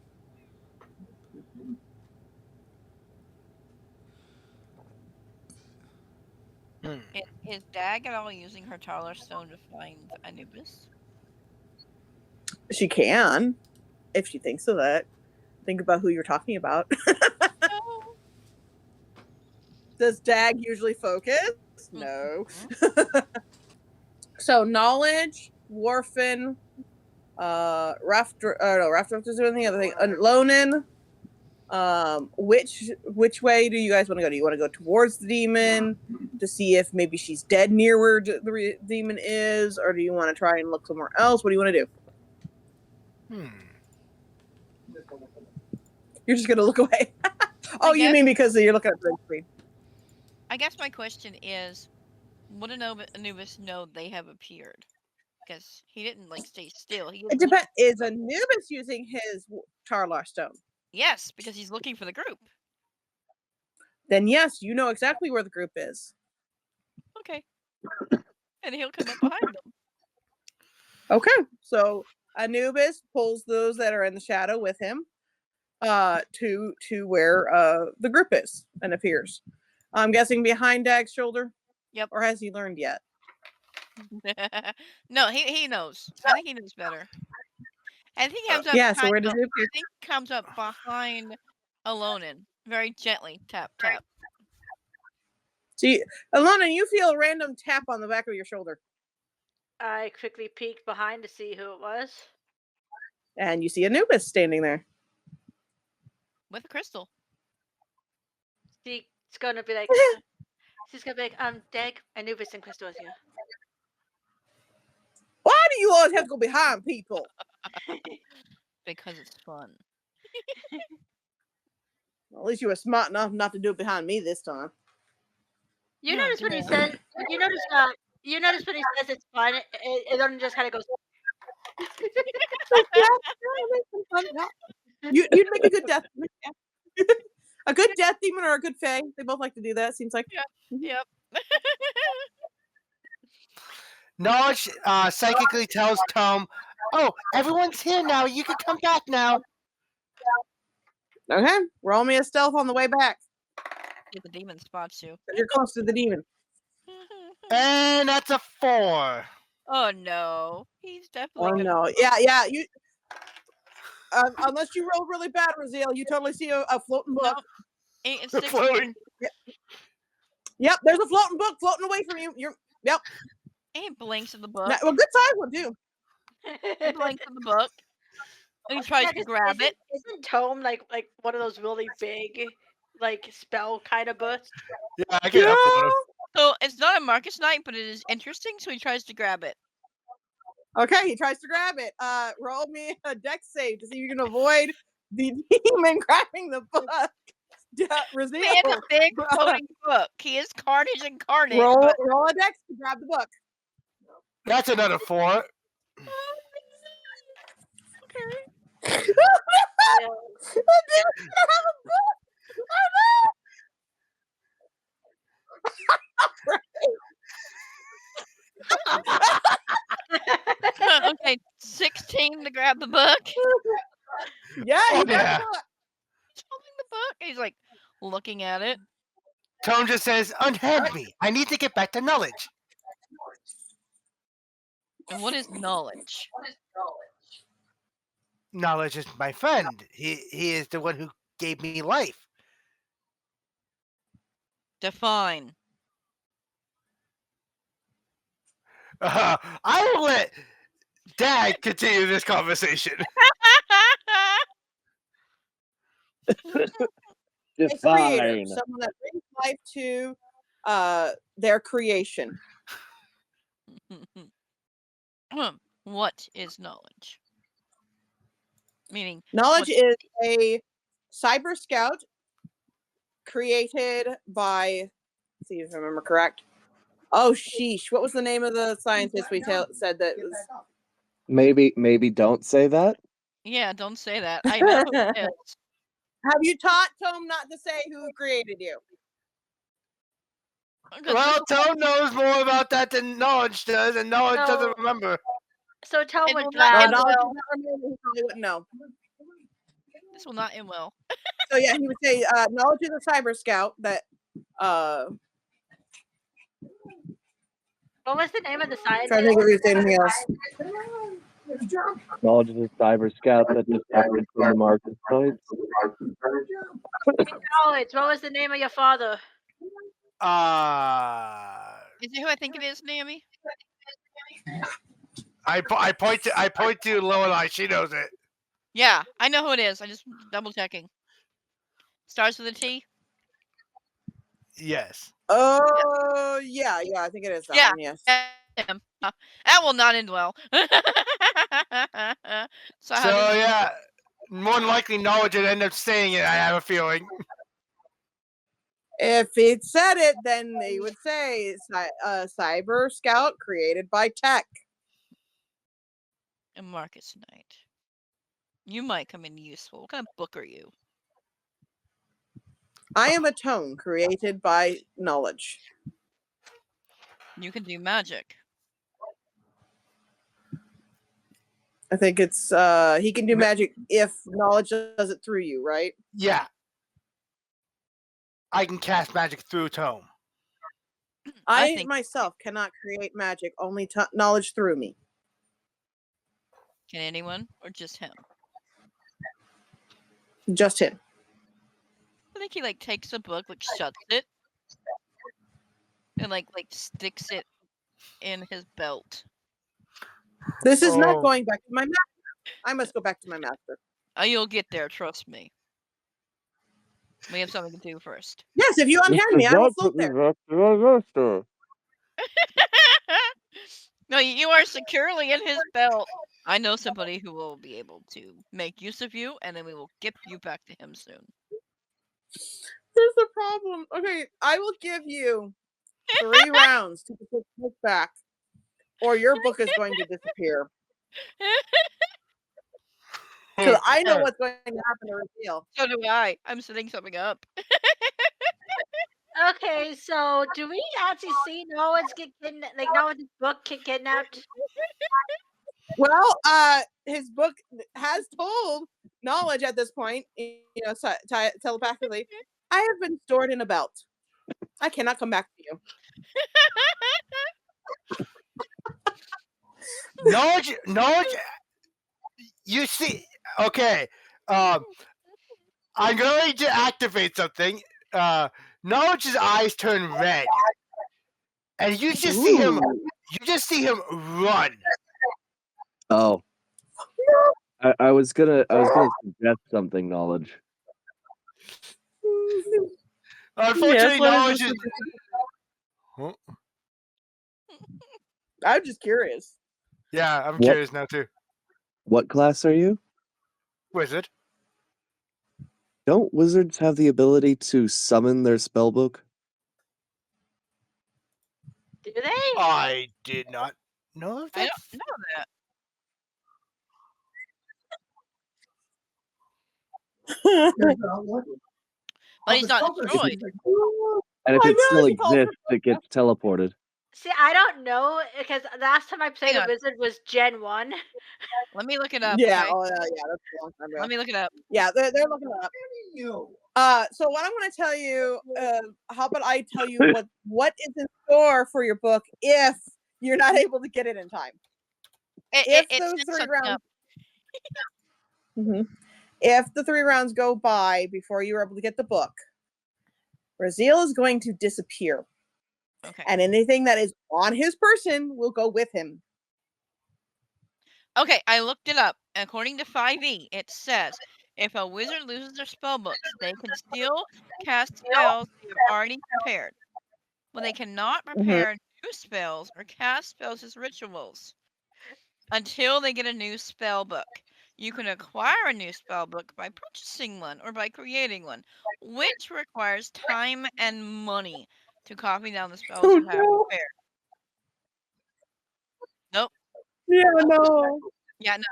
S10: Is Dag at all using her taller stone to find Anubis?
S12: She can, if she thinks of that. Think about who you're talking about.
S10: No.
S12: Does Dag usually focus? No. So knowledge, Warfin, RuffDraft is doing the other thing. Lonin. Which way do you guys want to go? Do you want to go towards the demon to see if maybe she's dead near where the demon is, or do you want to try and look somewhere else? What do you want to do? You're just gonna look away. You mean because you're looking at the screen?
S10: I guess my question is, would Anubis know they have appeared? Because he didn't stay still.
S12: It depends. Is Anubis using his Tarlar stone?
S10: Yes, because he's looking for the group.
S12: Then yes, you know exactly where the group is.
S10: Okay. And he'll come up behind them.
S12: Okay, so Anubis pulls those that are in the shadow with him to where the group is and appears. I'm guessing behind Dag's shoulder?
S10: Yep.
S12: Or has he learned yet?
S10: No, he knows. I think he knows better. I think he comes up.
S12: Yeah, so where does he appear?
S10: I think he comes up behind Alonin. Very gently. Tap, tap.
S12: See, Alana, you feel a random tap on the back of your shoulder.
S2: I quickly peeked behind to see who it was.
S12: And you see Anubis standing there.
S10: With a crystal.
S2: She's gonna be like, Dag, Anubis and Cristal is here.
S12: Why do you always have to go behind people?
S10: Because it's fun.
S12: Well, at least you were smart enough not to do it behind me this time.
S2: You notice when he says, you notice when he says it's fun, it doesn't just kind of goes.
S12: You'd make a good death. A good death demon or a good fae. They both like to do that, it seems like.
S10: Yep.
S9: Knowledge psychically tells Tom, "Oh, everyone's here now. You can come back now."
S12: Okay, roll me a stealth on the way back.
S10: If the demon spots you.
S12: You're close to the demon.
S9: And that's a 4.
S10: Oh no, he's definitely.
S12: Oh no, yeah. You, unless you roll really bad, Raziel, you totally see a floating book.
S10: No, it's
S9: floating.
S12: Yep, there's a floating book floating away from you. Yep.
S10: He blinks at the book.
S12: Well, good size one too.
S10: He blinks at the book. And he tries to grab it.
S2: Isn't tome like one of those really big, spell kind of books?
S9: Yeah, I can upload them.
S10: So it's not a Marcus Knight, but it is interesting. So he tries to grab it.
S12: Okay, he tries to grab it. Roll me a dex save to see if you can avoid the demon grabbing the book. Raziel.
S10: In a big floating book. He is carnage incarnate.
S12: Roll
S10: but...
S12: a dex to grab the book.
S9: That's another 4.
S10: Okay, 16 to grab the book.
S12: Yeah,
S9: Oh, yeah.
S10: He's holding the book. He's like looking at it.
S9: Tome just says, "Unhand me. I need to get back to knowledge."
S10: And what is knowledge?
S9: Knowledge is my friend. He is the one who gave me life.
S10: Define.
S9: I will let Dag continue this conversation.
S12: A creator, someone that brings life to their creation.
S10: What is knowledge? Meaning,
S12: knowledge is a cyber scout created by. Let's see if I remember correct. Oh sheesh! What was the name of the scientist we said that was?
S11: Maybe don't say that.
S10: Yeah, don't say that. I know who it is.
S12: Have you taught Tome not to say who created you?
S9: Well, Tome knows more about that than Knowledge does, and Knowledge doesn't remember.
S2: So Tome would
S12: Knowledge does not remember, he probably wouldn't know.
S10: This will not end well.
S12: So yeah, he would say knowledge is a cyber scout that
S2: What was the name of the scientist?
S12: trying to think if there's anything else.
S11: Knowledge is a cyber scout that discovered from the marketplace.
S2: Knowledge. What was the name of your father?
S10: Is it who I think it is, Naomi?
S9: I point to Lorelei. She knows it.
S10: Yeah, I know who it is. I just double checking. Starts with a T.
S9: Yes.
S12: Oh yeah, I think it is that one. Yes.
S10: Him. That will not end well.
S9: So yeah, more than likely Knowledge would end up saying it. I have a feeling.
S12: If it said it, then they would say cyber scout created by tech.
S10: And Marcus Knight. You might come in useful. What kind of book are you?
S12: I am a tome created by knowledge.
S10: You can do magic.
S12: I think it's he can do magic if knowledge does it through you, right?
S9: Yeah. I can cast magic through Tome.
S12: I myself cannot create magic, only knowledge through me.
S10: Can anyone or just him?
S12: Just him.
S10: I think he like takes a book, like shuts it, and like sticks it in his belt.
S12: This is not going back to my master. I must go back to my master.
S10: Oh, you'll get there, trust me. We have something to do first.
S12: Yes, if you unhand me, I will float there.
S10: No, you are securely in his belt. I know somebody who will be able to make use of you, and then we will get you back to him soon.
S12: There's a problem. Okay, I will give you 3 rounds to get this book back, or your book is going to disappear. Because I know what's going to happen to reveal.
S10: So do I. I'm setting something up.
S2: Okay, so do we actually see Noah's get kidnapped? Like Noah's book get kidnapped?
S12: Well, his book has told knowledge at this point, you know, telepathically. I have been stored in a belt. I cannot come back to you.
S9: Knowledge. You see, okay. I'm going to activate something. Knowledge's eyes turn red, and you just see him. You just see him run.
S11: Oh. I was gonna suggest something, Knowledge.
S9: Unfortunately, Knowledge is. Huh?
S12: I'm just curious.
S9: Yeah, I'm curious now too.
S11: What class are you?
S9: Wizard.
S11: Don't wizards have the ability to summon their spellbook?
S2: Do they?
S9: I did not know
S10: I
S9: that.
S10: don't know that. But he's not destroyed.
S11: And if
S12: I
S11: it
S12: know,
S11: still
S12: he calls for
S11: exists, it gets teleported.
S2: See, I don't know because the last time I played
S10: Hang
S2: a
S10: on.
S2: wizard was Gen 1.
S10: Let me look it up.
S12: Yeah,
S10: Okay.
S12: oh, yeah, that's a long time ago.
S10: Let me look it up.
S12: Yeah, they're looking it up. So what I'm going to tell you, how about I tell you what is in store for your book if you're not able to get it in time? If those 3 rounds, if the 3 rounds go by before you're able to get the book, Raziel is going to disappear.
S10: Okay.
S12: And anything that is on his person will go with him.
S10: Okay, I looked it up. According to 5e, it says if a wizard loses their spellbooks, they can still cast spells they have already prepared, but they cannot prepare new spells or cast spells as rituals until they get a new spell book. You can acquire a new spell book by purchasing one or by creating one, which requires time and money to copy down the spells you have prepared. Nope.
S12: Yeah, no.
S10: Yeah, no.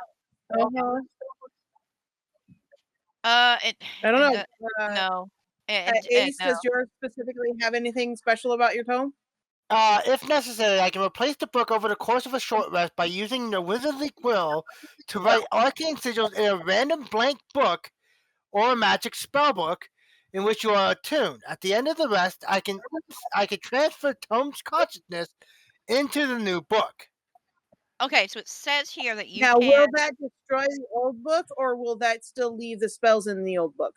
S12: I don't know.
S10: No.
S12: Ace,
S10: no.
S12: does yours specifically have anything special about your tome?
S9: If necessary, I can replace the book over the course of a short rest by using the wizardly quill to write arcane sigils in a random blank book or a magic spell book in which you are attuned. At the end of the rest, I can transfer Tome's consciousness into the new book.
S10: Okay, so it says here that you
S12: now,
S10: can.
S12: will that destroy the old book, or will that still leave the spells in the old book?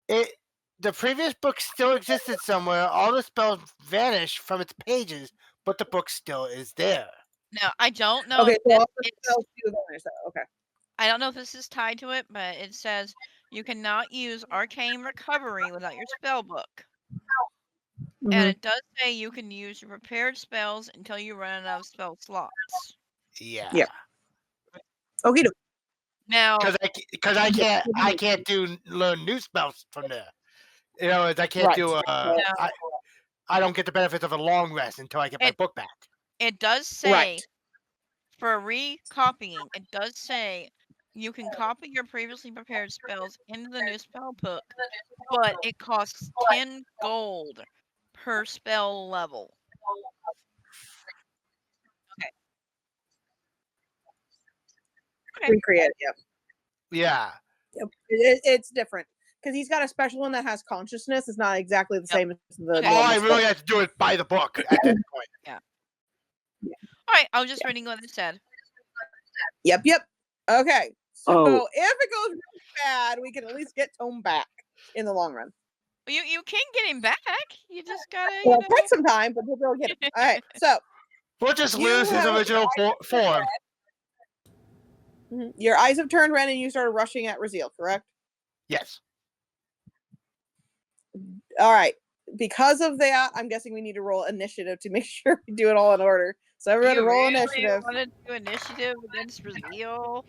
S9: The previous book still existed somewhere. All the spells vanished from its pages, but the book still is there.
S10: No, I don't know.
S12: Okay,
S10: if
S12: so
S10: this,
S12: all the spells do vanish. Okay.
S10: I don't know if this is tied to it, but it says you cannot use arcane recovery without your spell book. And it does say you can use your prepared spells until you run out of spell slots.
S9: Yeah.
S12: Yeah. Okay.
S10: Now,
S9: because I can't learn new spells from there. You know, I can't do. I don't get the benefits of a long rest until I get my book back.
S10: It does say for recopying. It does say you can copy your previously prepared spells into the new spell book, but it costs 10 gold per spell level.
S12: Okay. Recreate it.
S9: Yeah.
S12: Yep. It's different because he's got a special one that has consciousness. It's not exactly the same as the.
S9: I really have to do it by the book at that point.
S10: Yeah. All right, I was just reading what it said.
S12: Yep. Okay. So if it goes really bad, we can at least get Tome back in the long run.
S10: You can get him back. You just gotta.
S12: Well, take some time, but we'll get him. All right. So
S9: we'll just lose his original form.
S12: Your eyes have turned red, and you started rushing at Raziel, correct?
S9: Yes.
S12: All right. Because of that, I'm guessing we need to roll initiative to make sure we do it all in order. So everybody roll initiative.
S10: Want to do initiative against Raziel?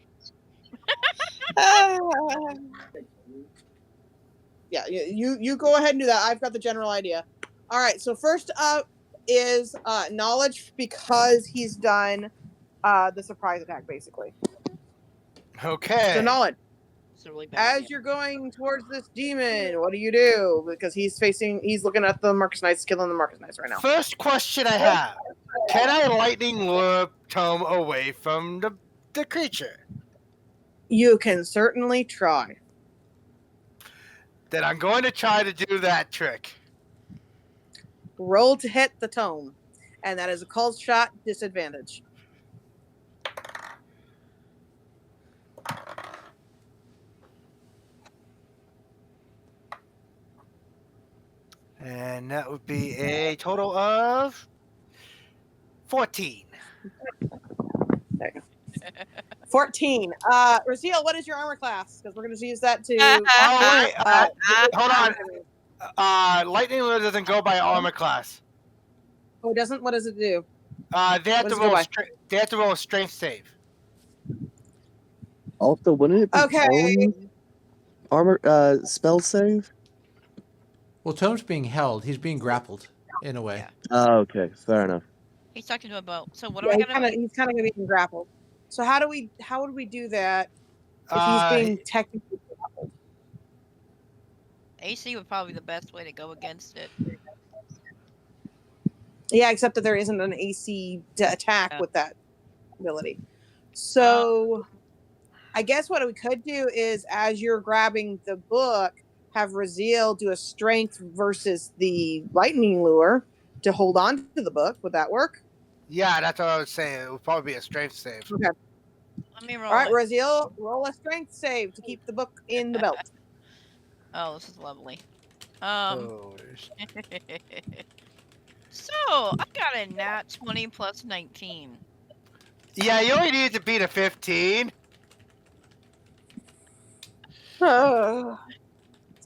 S12: Yeah, you go ahead and do that. I've got the general idea. All right. So first up is knowledge because he's done the surprise attack, basically.
S9: Okay.
S12: So knowledge.
S10: Really
S12: as you're going towards this demon, what do you do? Because he's looking at the Marcus Knights, killing the Marcus Knights right now.
S9: First question I have: can I lightning lure Tome away from the creature?
S12: You can certainly try.
S9: Then I'm going to try to do that trick.
S12: Roll to hit the Tome, and that is a called shot disadvantage.
S9: And that would be a total of 14.
S12: There you go. 14. Raziel, what is your armor class? Because we're going to use that to.
S9: Hold on. Lightning Lure doesn't go by armor class.
S12: Oh, it doesn't? What does it do?
S9: They have to roll a strength save.
S11: Also, wouldn't it be
S12: okay?
S11: armor spell save?
S4: Well, Tome's being held. He's being grappled in a way.
S10: Yeah.
S11: Oh, okay, fair enough.
S10: He's talking to a boat. So what
S12: Yeah,
S10: am I gonna?
S12: he's kind of gonna be grappled. So how would we do that if he's being technically grappled?
S10: AC would probably be the best way to go against it.
S12: Yeah, except that there isn't an AC attack with that ability. So I guess what we could do is, as you're grabbing the book, have Raziel do a strength versus the lightning lure to hold on to the book. Would that work?
S9: Yeah, that's what I was saying. It would probably be a strength save.
S12: Okay.
S10: Let me roll.
S12: All right, Raziel, roll a strength save to keep the book in the belt.
S10: Oh, this is lovely. So I got a nat 20 plus 19.
S9: Yeah, you only need to beat a 15.
S12: So,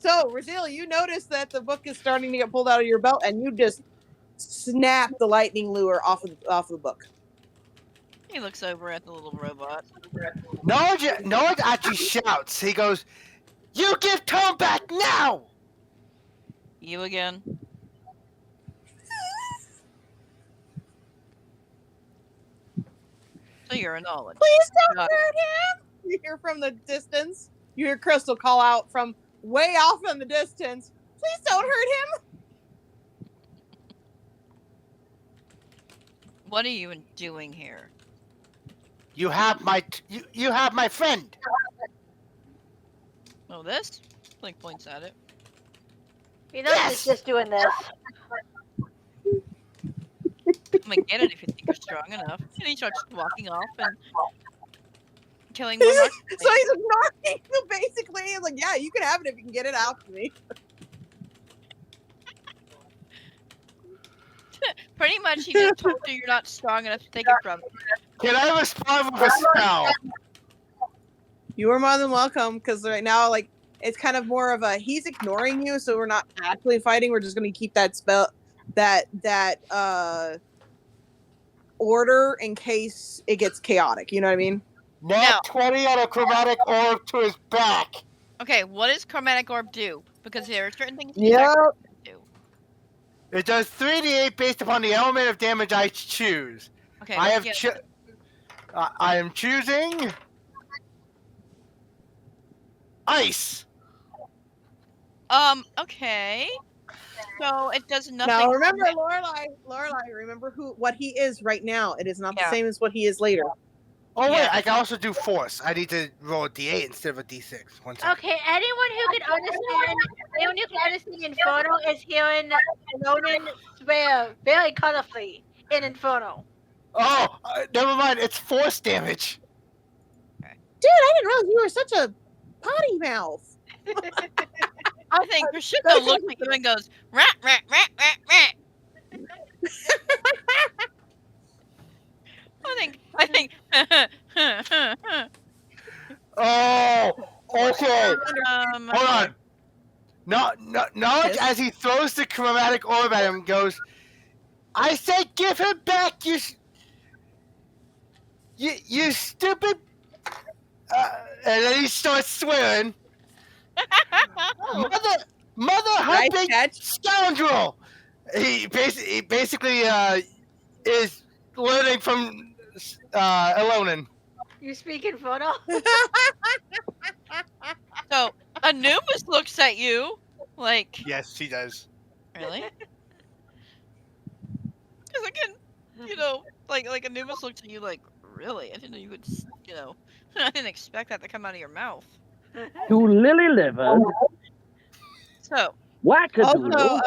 S12: Raziel, you notice that the book is starting to get pulled out of your belt, and you just snap the lightning lure off the book.
S10: He looks over at the little robot.
S9: Knowledge actually shouts. He goes, "You give Tome back now!"
S10: You again? So you're a knowledge.
S12: Please don't hurt him! You hear from the distance. You hear Crystal call out from way off in the distance. Please don't hurt him!
S10: What are you doing here?
S9: You have my friend.
S10: Oh, this? Blink points at it.
S2: You know, he's just doing this.
S10: I'm gonna get it if you think you're strong enough. And he starts walking off and killing more monsters.
S12: So he's ignoring you, basically. He's like, yeah, you can have it if you can get it out to me.
S10: Pretty much, he just told you you're not strong enough to take it from him.
S9: Can I respond with a spell?
S12: You are more than welcome, because right now, like, it's kind of more of a, he's ignoring you, so we're not actually fighting. We're just going to keep that spell, that order in case it gets chaotic. You know what I mean?
S9: Now 20 on a chromatic orb to his back.
S10: Okay, what does chromatic orb do? Because there are certain things
S12: Yeah.
S10: do.
S9: It does 3d8 based upon the element of damage I choose.
S10: Okay,
S9: I am choosing ice.
S10: Okay. So it does nothing.
S12: Now remember, Lorelei, remember what he is right now. It is not the same as what he is later.
S9: Oh wait, I can also do force. I need to roll a d8 instead of a d6. One second.
S2: Okay, anyone who can understand Inferno is hearing Ronan swear very colorfully in Inferno.
S9: Oh, never mind. It's force damage.
S12: Dude, I didn't realize you were such a potty mouth.
S10: I think Cresendo looks at you and goes, rat, rat, rat, rat, rat. I think.
S9: Oh, okay. Hold on. Knowledge, as he throws the chromatic orb at him, goes, "I said, give him back, you stupid." And then he starts swearing. Mother humping scoundrel. He basically is learning from Elonin.
S2: You speak Inferno?
S10: So Anubis looks at you like.
S9: Yes, she does.
S10: Really? Because again, you know, like Anubis looks at you like, really? I didn't know you would, you know, I didn't expect that to come out of your mouth.
S6: To lily liver.
S10: So.
S6: Wackadoodle.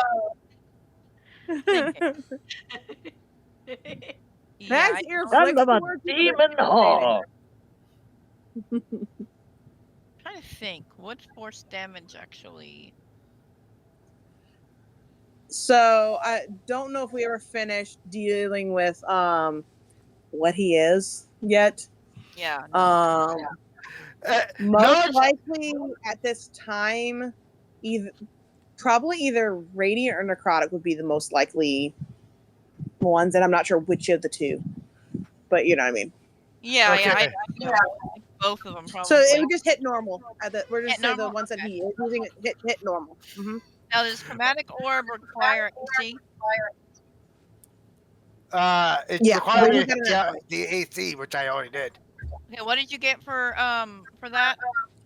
S10: Yeah,
S6: Son of a demon whore.
S10: Trying to think, what force damage actually?
S12: So I don't know if we ever finished dealing with what he is yet.
S10: Yeah.
S12: Most likely at this time, probably either radiant or necrotic would be the most likely ones, and I'm not sure which of the two, but you know what I mean.
S10: Yeah,
S9: Okay.
S10: yeah. Both of them, probably.
S12: So it would just hit normal. We're just
S10: Hit
S12: saying the
S10: normal?
S12: ones that
S10: Okay.
S12: he is using it hit normal.
S10: Now, does chromatic orb require AC?
S9: It's
S12: Yeah,
S9: required
S12: we got it at
S9: the AC, which I already did.
S10: Okay, what did you get for that?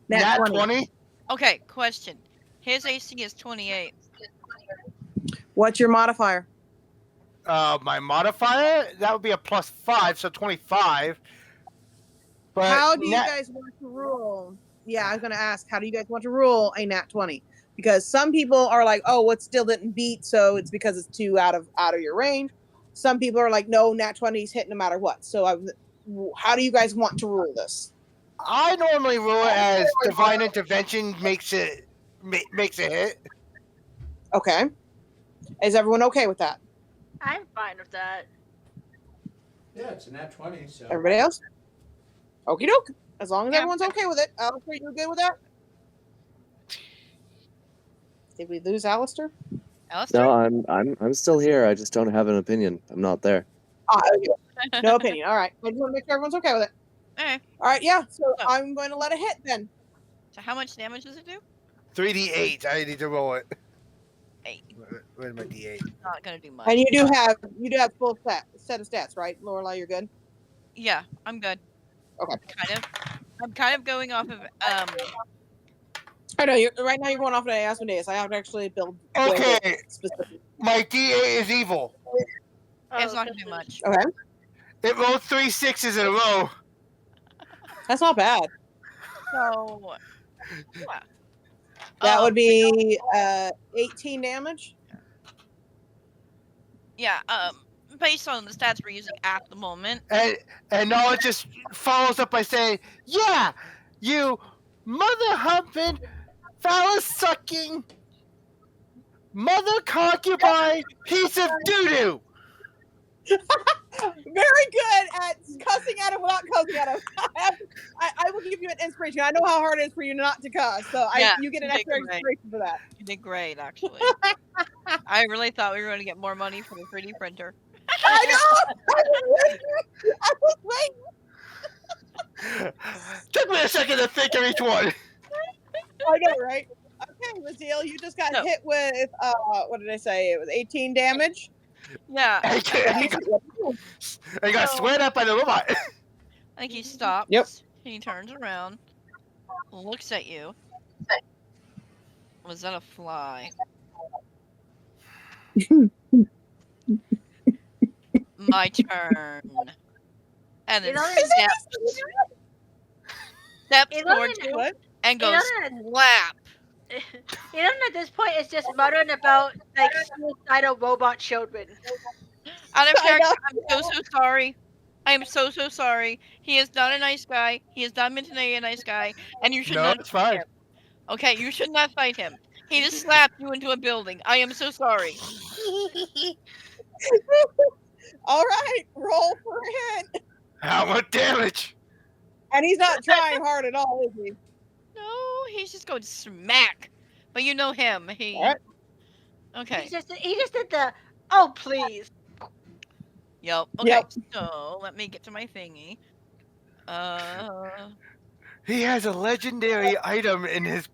S12: Nat
S9: 20.
S10: Okay, question. His AC is 28.
S12: What's your modifier?
S9: My modifier, that would be a +5, so 25. But
S12: How do you guys want to roll? Yeah, I was going to ask, how do you guys want to roll a nat 20? Because some people are like, oh, what still didn't beat, so it's because it's too out of your range. Some people are like, no, nat 20's hit no matter what. So how do you guys want to rule this?
S9: I normally rule it as divine intervention makes it hit.
S12: Okay. Is everyone okay with that?
S2: I'm fine with that.
S4: Yeah, it's a nat 20. So
S12: Everybody else? Okie doke. As long as everyone's okay with it. Alastor, you good with that? Did we lose Alastor?
S11: No, I'm still here. I just don't have an opinion. I'm not there.
S12: Okay. No opinion. All right. I just want to make sure everyone's okay with it.
S10: Okay.
S12: All right. Yeah. So I'm going to let it hit then.
S10: So how much damage does it do?
S9: 3d8. I need to roll it.
S10: 8.
S9: Where's my d8?
S10: Not gonna do much.
S12: And you do have full set of stats, right, Lorelei? You're good.
S10: Yeah, I'm good.
S12: Okay.
S10: I'm kind of going off of
S12: I know right now you're going off of Asmodeus. I have to actually build.
S9: Okay.
S12: Specific.
S9: My d8 is evil.
S10: It's not gonna do much.
S12: Okay.
S9: It rolled 3 6s in a row.
S12: That's not bad.
S10: So
S12: that would be 18 damage.
S10: Yeah. Based on the stats we're using at the moment.
S9: And now it just follows up by saying, "Yeah, you mother humping, phallus sucking, mother concubine piece of doo doo."
S12: Very good at cussing at him without cussing at him. I will give you an inspiration. I know how hard it is for you not to cuss, so you get an extra inspiration for that.
S10: You did great, actually. I really thought we were going to get more money for the 3D printer.
S12: I know! I was waiting!
S9: Took me a second to think of each one.
S12: I know, right? Okay, Raziel, you just got hit with, what did I say? It was 18 damage?
S10: Yeah.
S9: I got sweat up by the robot.
S10: I think he stops.
S12: Yep.
S10: He turns around, looks at you. Was that a fly? My turn. And then steps towards you and goes slap.
S2: You know, at this point, it's just muttering about like suicidal robot children.
S10: Out of character, I'm so sorry. I am so sorry. He is not a nice guy. He is not meant to be a nice guy, and you should not fight him. Okay, you should not fight him. He just slapped you into a building. I am so sorry.
S12: All right, roll for a hit.
S9: How much damage?
S12: And he's not trying hard at all, is he?
S10: No, he's just going smack. But you know him. Okay.
S2: He just did the oh please.
S10: Yep. Okay. So let me get to my thingy.
S9: He has a legendary item in his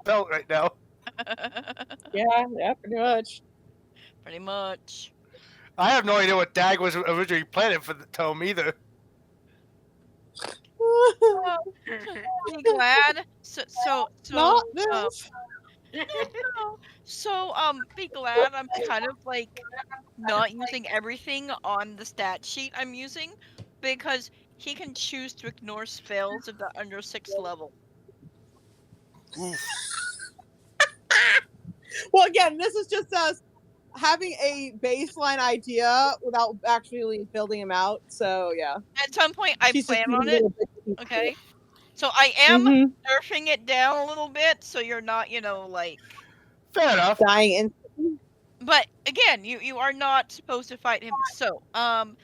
S9: belt right now.
S12: Yeah, pretty much.
S10: Pretty much.
S9: I have no idea what Dag was originally planning for the tome either.
S10: Be glad. Be glad I'm kind of like not using everything on the stat sheet I'm using because he can choose to ignore spells if they're under 6th level.
S12: Well, again, this is just us having a baseline idea without actually building them out. So yeah.
S10: At some point, I plan on it. Okay. So I am nerfing it down a little bit, so you're not, like.
S9: Fair enough.
S12: Dying instantly.
S10: But again, you are not supposed to fight him. So
S12: Go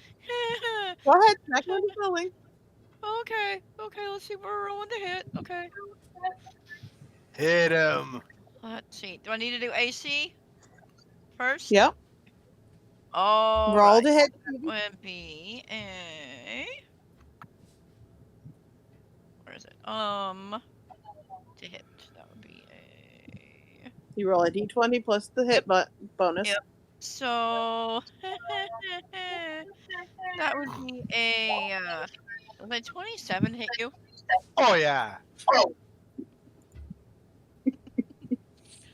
S12: ahead. Smack him in the building.
S10: Okay. Let's see. We're rolling to hit. Okay.
S9: Hit him.
S10: Let's see. Do I need to do AC first?
S12: Yep.
S10: Oh.
S12: Roll to hit.
S10: Would be a To hit, that would be a.
S12: You roll a d20 plus the hit bonus.
S10: Yep. So that would be a. Will a 27 hit you?
S9: Oh yeah.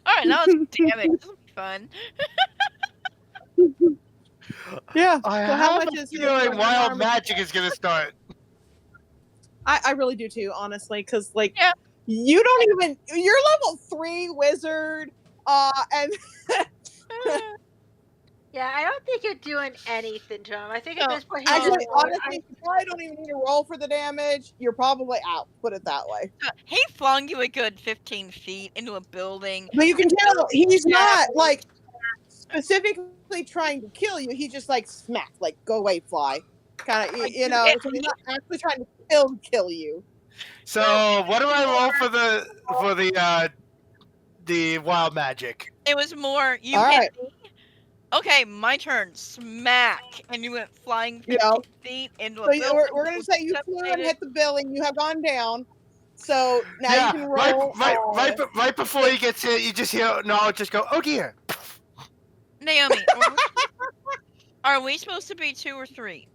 S10: All right, now it's damage. This will be fun.
S12: Yeah.
S9: I
S12: So how
S9: have
S12: much
S9: a
S12: is his
S9: feeling
S12: weapon
S9: wild
S12: armor?
S9: magic is gonna start.
S12: I really do too, honestly, because like
S10: Yeah.
S12: you don't even you're level 3 wizard, and
S2: Yeah, I don't think you're doing anything to him. I think at
S10: No,
S2: this point he's
S12: actually,
S2: just
S12: honestly, you probably don't even need to roll for the damage. You're probably out. Put it that way.
S10: he flung you a good 15 feet into a building.
S12: But you can tell he's not like specifically trying to kill you. He's just like smack, like go away, fly, kind of. You know, so he's not actually trying to kill you.
S9: So what do I roll for the wild magic?
S10: It was more you
S12: All
S10: hit
S12: right.
S10: me. Okay, my turn. Smack, and you went flying 15
S12: Yep.
S10: feet into a
S12: So
S10: building.
S12: we're gonna say you flew and hit the building. You have gone down. So now
S9: Yeah,
S12: you can roll.
S9: right before he gets hit, you just hear knowledge just go, oh dear.
S10: Naomi, are we supposed to be 2 or 3?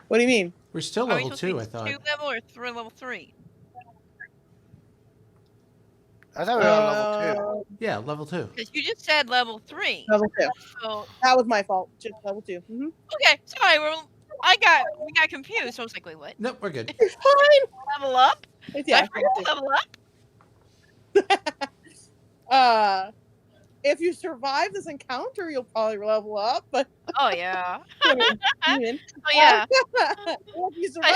S12: What do you mean?
S4: We're still
S10: Are we
S4: level
S10: supposed to
S4: 2,
S10: be
S4: I thought.
S10: 2 level or 3 level 3?
S9: I thought we were on level 2.
S4: Yeah, level 2.
S10: Because you just said level 3.
S12: Level 2.
S10: So
S12: That was my fault. Just level 2. Mm-hmm.
S10: okay, sorry. We got confused. So I was like, wait, what?
S4: Nope, we're good.
S12: You're fine.
S10: Level up?
S12: Yeah.
S10: I forgot to level up.
S12: If you survive this encounter, you'll probably level up. But
S10: Oh yeah.
S12: oh
S10: yeah.
S12: If you survive,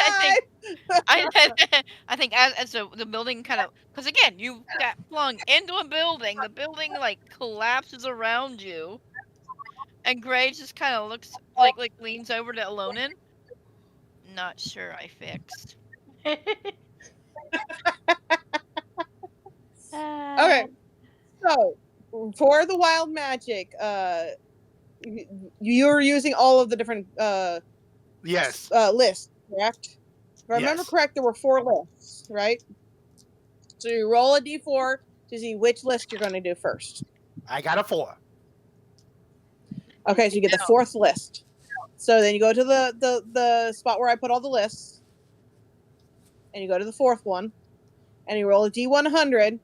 S10: I think as the building kind of, because again you got flung into a building, the building like collapses around you, and Gray just kind of looks like leans over to Alonin. Not sure I fixed.
S12: okay. So for the wild magic, you're using all of the different
S9: Yes.
S12: lists, correct? If I remember
S9: Yes.
S12: correct, there were 4 lists, right? So you roll a d4 to see which list you're going to do first.
S9: I got a 4.
S12: Okay, so you get the 4th list. So then you go to the spot where I put all the lists, and you go to the 4th one, and you roll a d100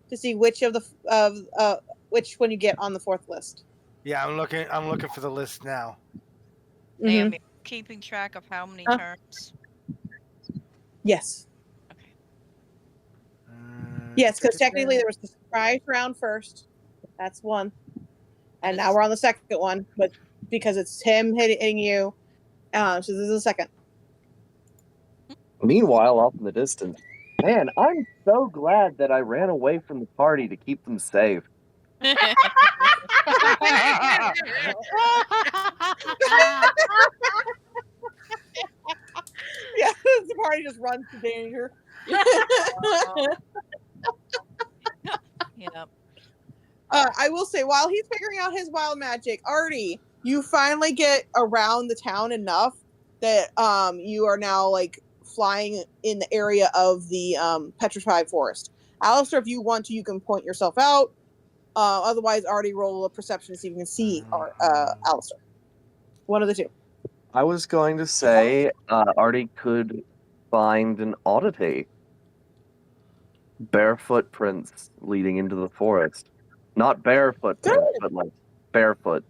S12: to see which of the which one you get on the 4th list.
S9: Yeah, I'm looking for the list now.
S10: Naomi, keeping track of how many turns?
S12: Yes.
S10: Okay.
S12: Yes, because technically there was the surprise round first. That's one. And now we're on the second one, but because it's him hitting you, so this is the second.
S11: Meanwhile, off in the distance, man, I'm so glad that I ran away from the party to keep them safe.
S12: Yeah, the party just runs to danger.
S10: Yep.
S12: I will say, while he's figuring out his wild magic, Artie, you finally get around the town enough that you are now like flying in the area of the petrified forest. Alastor, if you want to, you can point yourself out. Otherwise, Artie, roll a perception to see if you can see Alastor. One of the two.
S11: I was going to say Artie could find an oddity. Bare footprints leading into the forest. Not bare footprints, but like barefoot.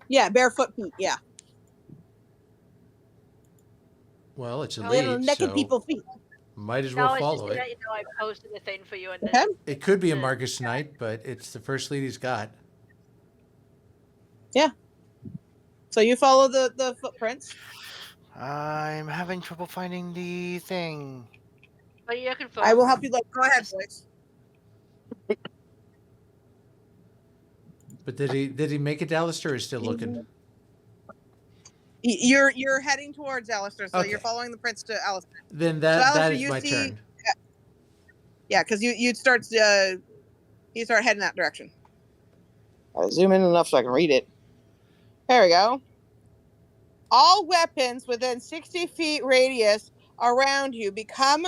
S12: Yeah, barefoot feet, yeah.
S4: Well, it's a
S12: Little
S4: lead,
S12: naked
S4: so
S12: people feet.
S4: might as well
S2: No, it's just
S4: follow
S2: to
S4: it.
S2: let you know I posted the thing for you. And
S4: It could be a Marcus Knight, but it's the first lead he's got.
S12: Yeah. So you follow the footprints.
S9: I'm having trouble finding the thing.
S2: What are you looking for?
S12: I will help you look. Go ahead, boys.
S4: But did he make it to Alastor or is still looking?
S12: You're heading towards Alastor, so
S4: Okay.
S12: you're following the prince to Alastor.
S4: Then
S12: So,
S4: that
S12: Alastor,
S4: is
S12: you
S4: my
S12: see-
S4: turn.
S12: Yeah, because you start heading that direction. I'll zoom in enough so I can read it. There we go. All weapons within 60 feet radius around you become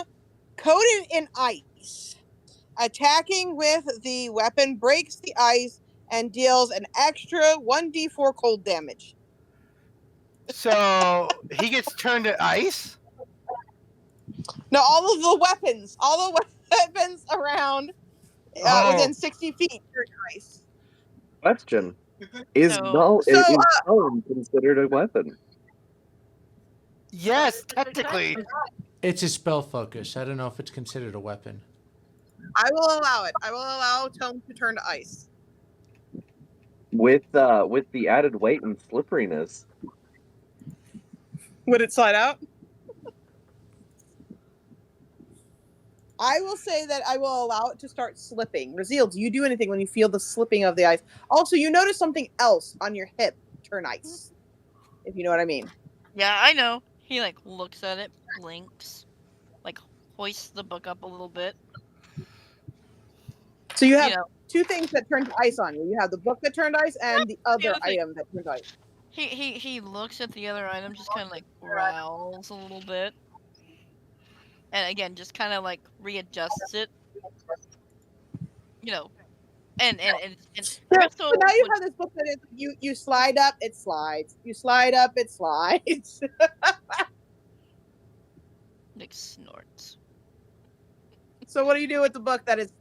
S12: coated in ice. Attacking with the weapon breaks the ice and deals an extra 1d4 cold damage.
S9: So he gets turned to ice?
S12: No, all of the weapons around within 60 feet turn to ice.
S11: Question: Is stone considered a weapon?
S9: Yes, technically.
S4: It's a spell focus. I don't know if it's considered a weapon.
S12: I will allow it. I will allow Tome to turn to ice.
S11: With the added weight and slipperiness.
S12: Would it slide out? I will say that I will allow it to start slipping. Raziel, do you do anything when you feel the slipping of the ice? Also, you notice something else on your hip turn ice. If you know what I mean.
S10: Yeah, I know. He like looks at it, blinks, like hoists the book up a little bit.
S12: So you have two things that turn to ice on you. You have the book that turned ice and the other item that turned ice.
S10: He looks at the other item, just kind of like growls a little bit, and again just kind of like readjusts it. And
S12: So now you have this book that is you slide up, it slides. You slide up, it slides.
S10: Like snorts.
S12: So what do you do with the book that is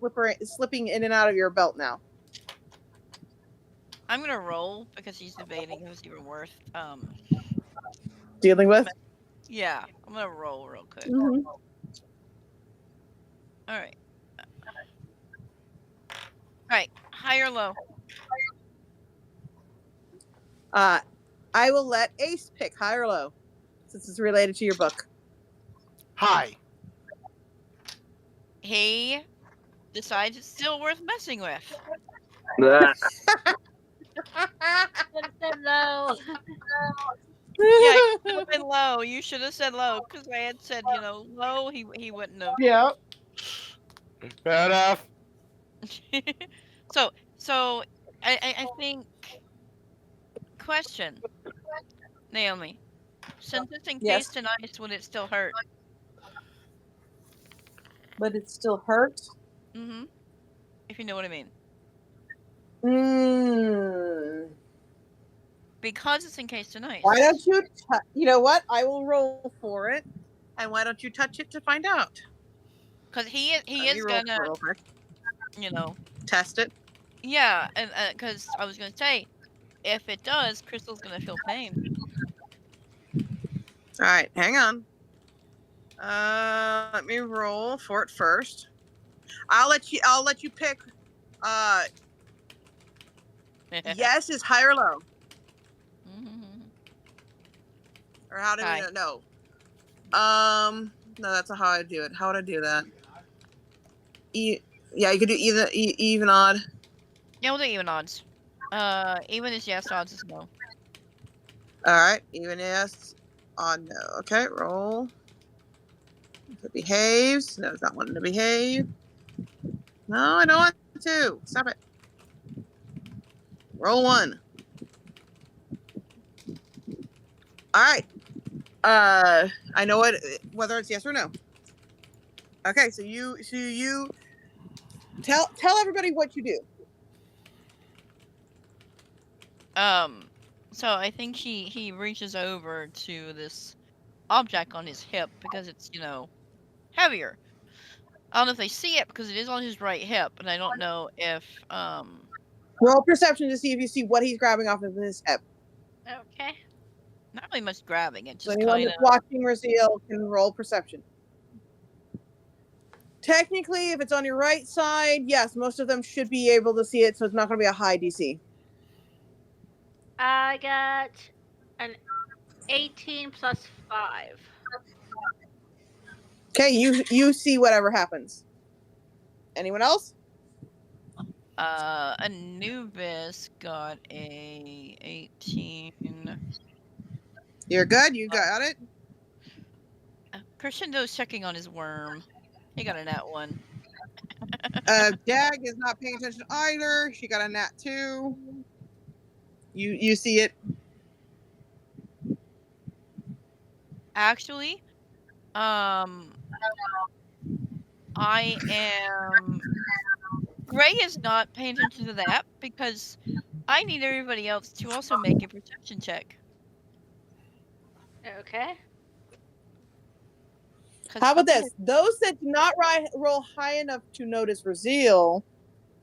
S12: slipping in and out of your belt now?
S10: I'm gonna roll because he's debating if it's even worth
S12: dealing with.
S10: Yeah, I'm gonna roll real quick.
S12: Mm-hmm.
S10: All right, high or low?
S12: I will let Ace pick high or low, since it's related to your book.
S9: High.
S10: He decides it's still worth messing with.
S2: Said low.
S10: Yeah, you should have been low. You should have said low, because I had said, low, he wouldn't have.
S12: Yeah.
S9: Fair enough.
S10: So I think. Question, Naomi. Since it's encased in ice, would it still hurt?
S12: But it still hurts?
S10: Mm-hmm. If you know what I mean. Because it's encased in ice.
S12: Why don't you, you know what? I will roll for it. And why don't you touch it to find out?
S10: Because he is gonna,
S12: test it.
S10: Yeah, and because I was gonna say, if it does, Crystal's gonna feel pain.
S12: All right, hang on. Let me roll for it first. I'll let you pick. Yes is high or low. Or how do we know? No, that's not how I do it. How would I do that? Yeah, you could do either even odd.
S10: Yeah, we'll do even odds. Even is yes, odds is no.
S12: All right, even yes, odd no. Okay, roll. If it behaves. No, it's not wanting to behave. No, I don't want to. Stop it. Roll 1. All right. I know whether it's yes or no. Okay, so you tell everybody what you do.
S10: So I think he reaches over to this object on his hip because it's, heavier. I don't know if they see it because it is on his right hip, and I don't know if
S12: roll perception to see if you see what he's grabbing off of his hip.
S10: Okay. Not really much grabbing. It
S12: So
S10: just
S12: anyone
S10: kind of
S12: that's watching Raziel can roll perception. Technically, if it's on your right side, yes, most of them should be able to see it, so it's not going to be a high DC.
S2: I got an 18 plus 5.
S12: Okay, you see whatever happens. Anyone else?
S10: Anubis got a 18.
S12: You're good. You got it.
S10: Crescendo's checking on his worm. He got a nat 1.
S12: Dag is not paying attention either. She got a nat 2. You see it.
S10: Actually, I am. Gray is not paying attention to that because I need everybody else to also make a perception check.
S2: Okay.
S12: How about this? Those that do not roll high enough to notice Raziel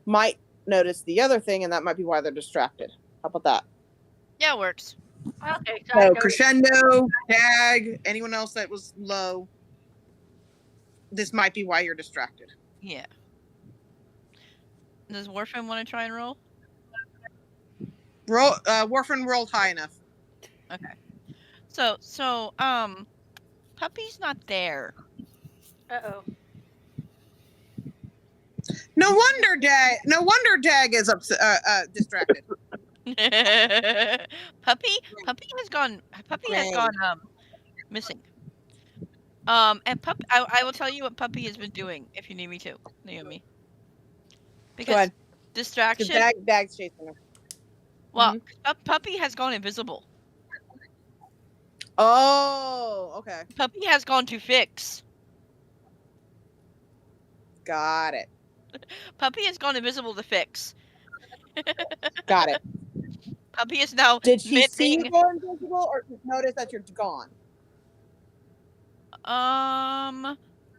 S12: might notice the other thing, and that might be why they're distracted. How about that?
S10: Yeah, it works.
S2: Okay.
S12: So Cresendo, Dag, anyone else that was low, this might be why you're distracted.
S10: Yeah. Does Warfin want to try and roll?
S12: Warfin rolled high enough.
S10: Okay. So, Puppy's not there.
S2: Uh-oh.
S12: No wonder Dag is distracted.
S10: Puppy has gone missing. And Puppy, I will tell you what Puppy has been doing if you need me to, Naomi. Because distraction.
S12: Dag's chasing her.
S10: Well, Puppy has gone invisible.
S12: Oh, okay.
S10: Puppy has gone to fix.
S12: Got it.
S10: Puppy has gone invisible to fix.
S12: Got it.
S10: Puppy is now.
S12: Did she see you go invisible, or just notice that you're gone?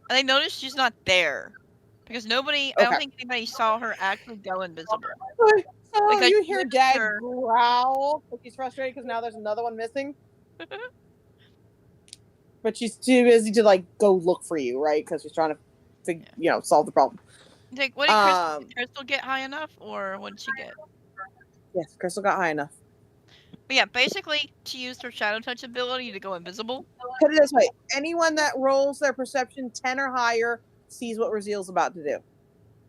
S10: They noticed she's not there because nobody. I don't think anybody saw her actually go invisible.
S12: So
S10: Like,
S12: you hear Dag growl, but she's frustrated because now there's another one missing. But she's too busy to like go look for you, right? Because she's trying to, solve the problem.
S10: Like, what did Crystal get high enough, or what did she get?
S12: Yes, Crystal got high enough.
S10: But yeah, basically, she used her shadow touch ability to go invisible.
S12: Put it this way: anyone that rolls their perception 10 or higher sees what Raziel's about to do.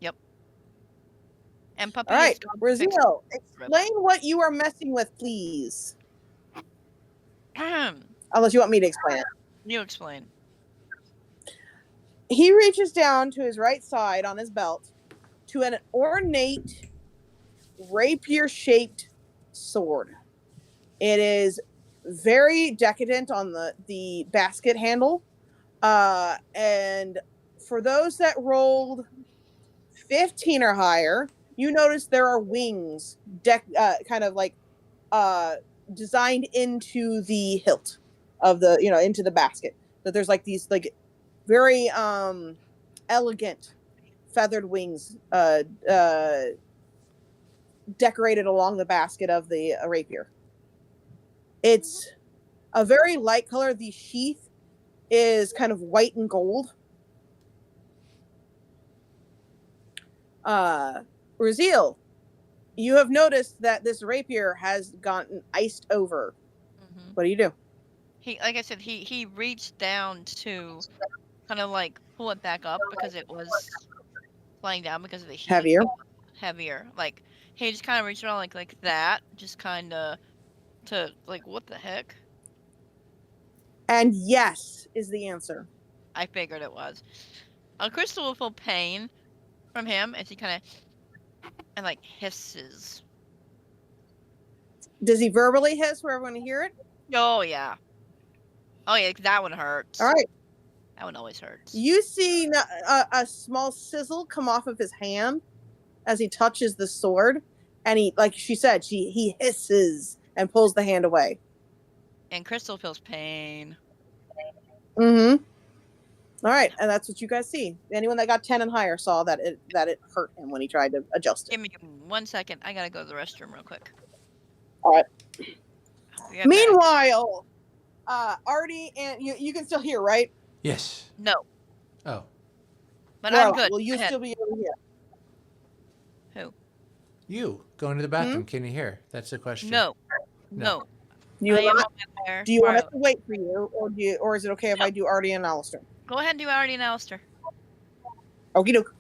S10: Yep. And Puppy.
S12: All right, Raziel, explain what you are messing with, please. Unless you want me to explain it.
S10: You explain.
S12: He reaches down to his right side on his belt to an ornate rapier-shaped sword. It is very decadent on the basket handle. And for those that rolled 15 or higher, you notice there are wings kind of like designed into the hilt of the, into the basket. That there's like these like very elegant feathered wings decorated along the basket of the rapier. It's a very light color. The sheath is kind of white and gold. Raziel, you have noticed that this rapier has gotten iced over. Mm-hmm. What do you do?
S10: Like I said, he reached down to kind of like pull it back up because it was flying down because of the heat. Heavier. Like he just kind of reached around like that, just kind of to like, what the heck?
S12: And yes is the answer.
S10: I figured it was. Crystal will feel pain from him as he kind of and like hisses.
S12: Does he verbally hiss for everyone to hear it?
S10: Oh yeah. Oh yeah, that one hurts.
S12: All right.
S10: That one always hurts.
S12: You see a small sizzle come off of his hand as he touches the sword, and he, like she said, he hisses and pulls the hand away.
S10: And Crystal feels pain.
S12: Mm-hmm. All right, and that's what you guys see. Anyone that got 10 and higher saw that it hurt him when he tried to adjust it.
S10: Give me 1 second. I gotta go to the restroom real quick.
S12: All right. Meanwhile, Artie, and you can still hear, right?
S4: Yes.
S10: No.
S4: Oh.
S10: But I'm good.
S12: Will you still be able to hear?
S10: Who?
S4: You going to the bathroom? Can you hear? That's the question.
S10: No.
S4: No.
S12: Do you want us to wait for you, or is it okay if I do Artie and Alastor?
S10: Go ahead and do Artie and Alastor.
S12: Okie doke.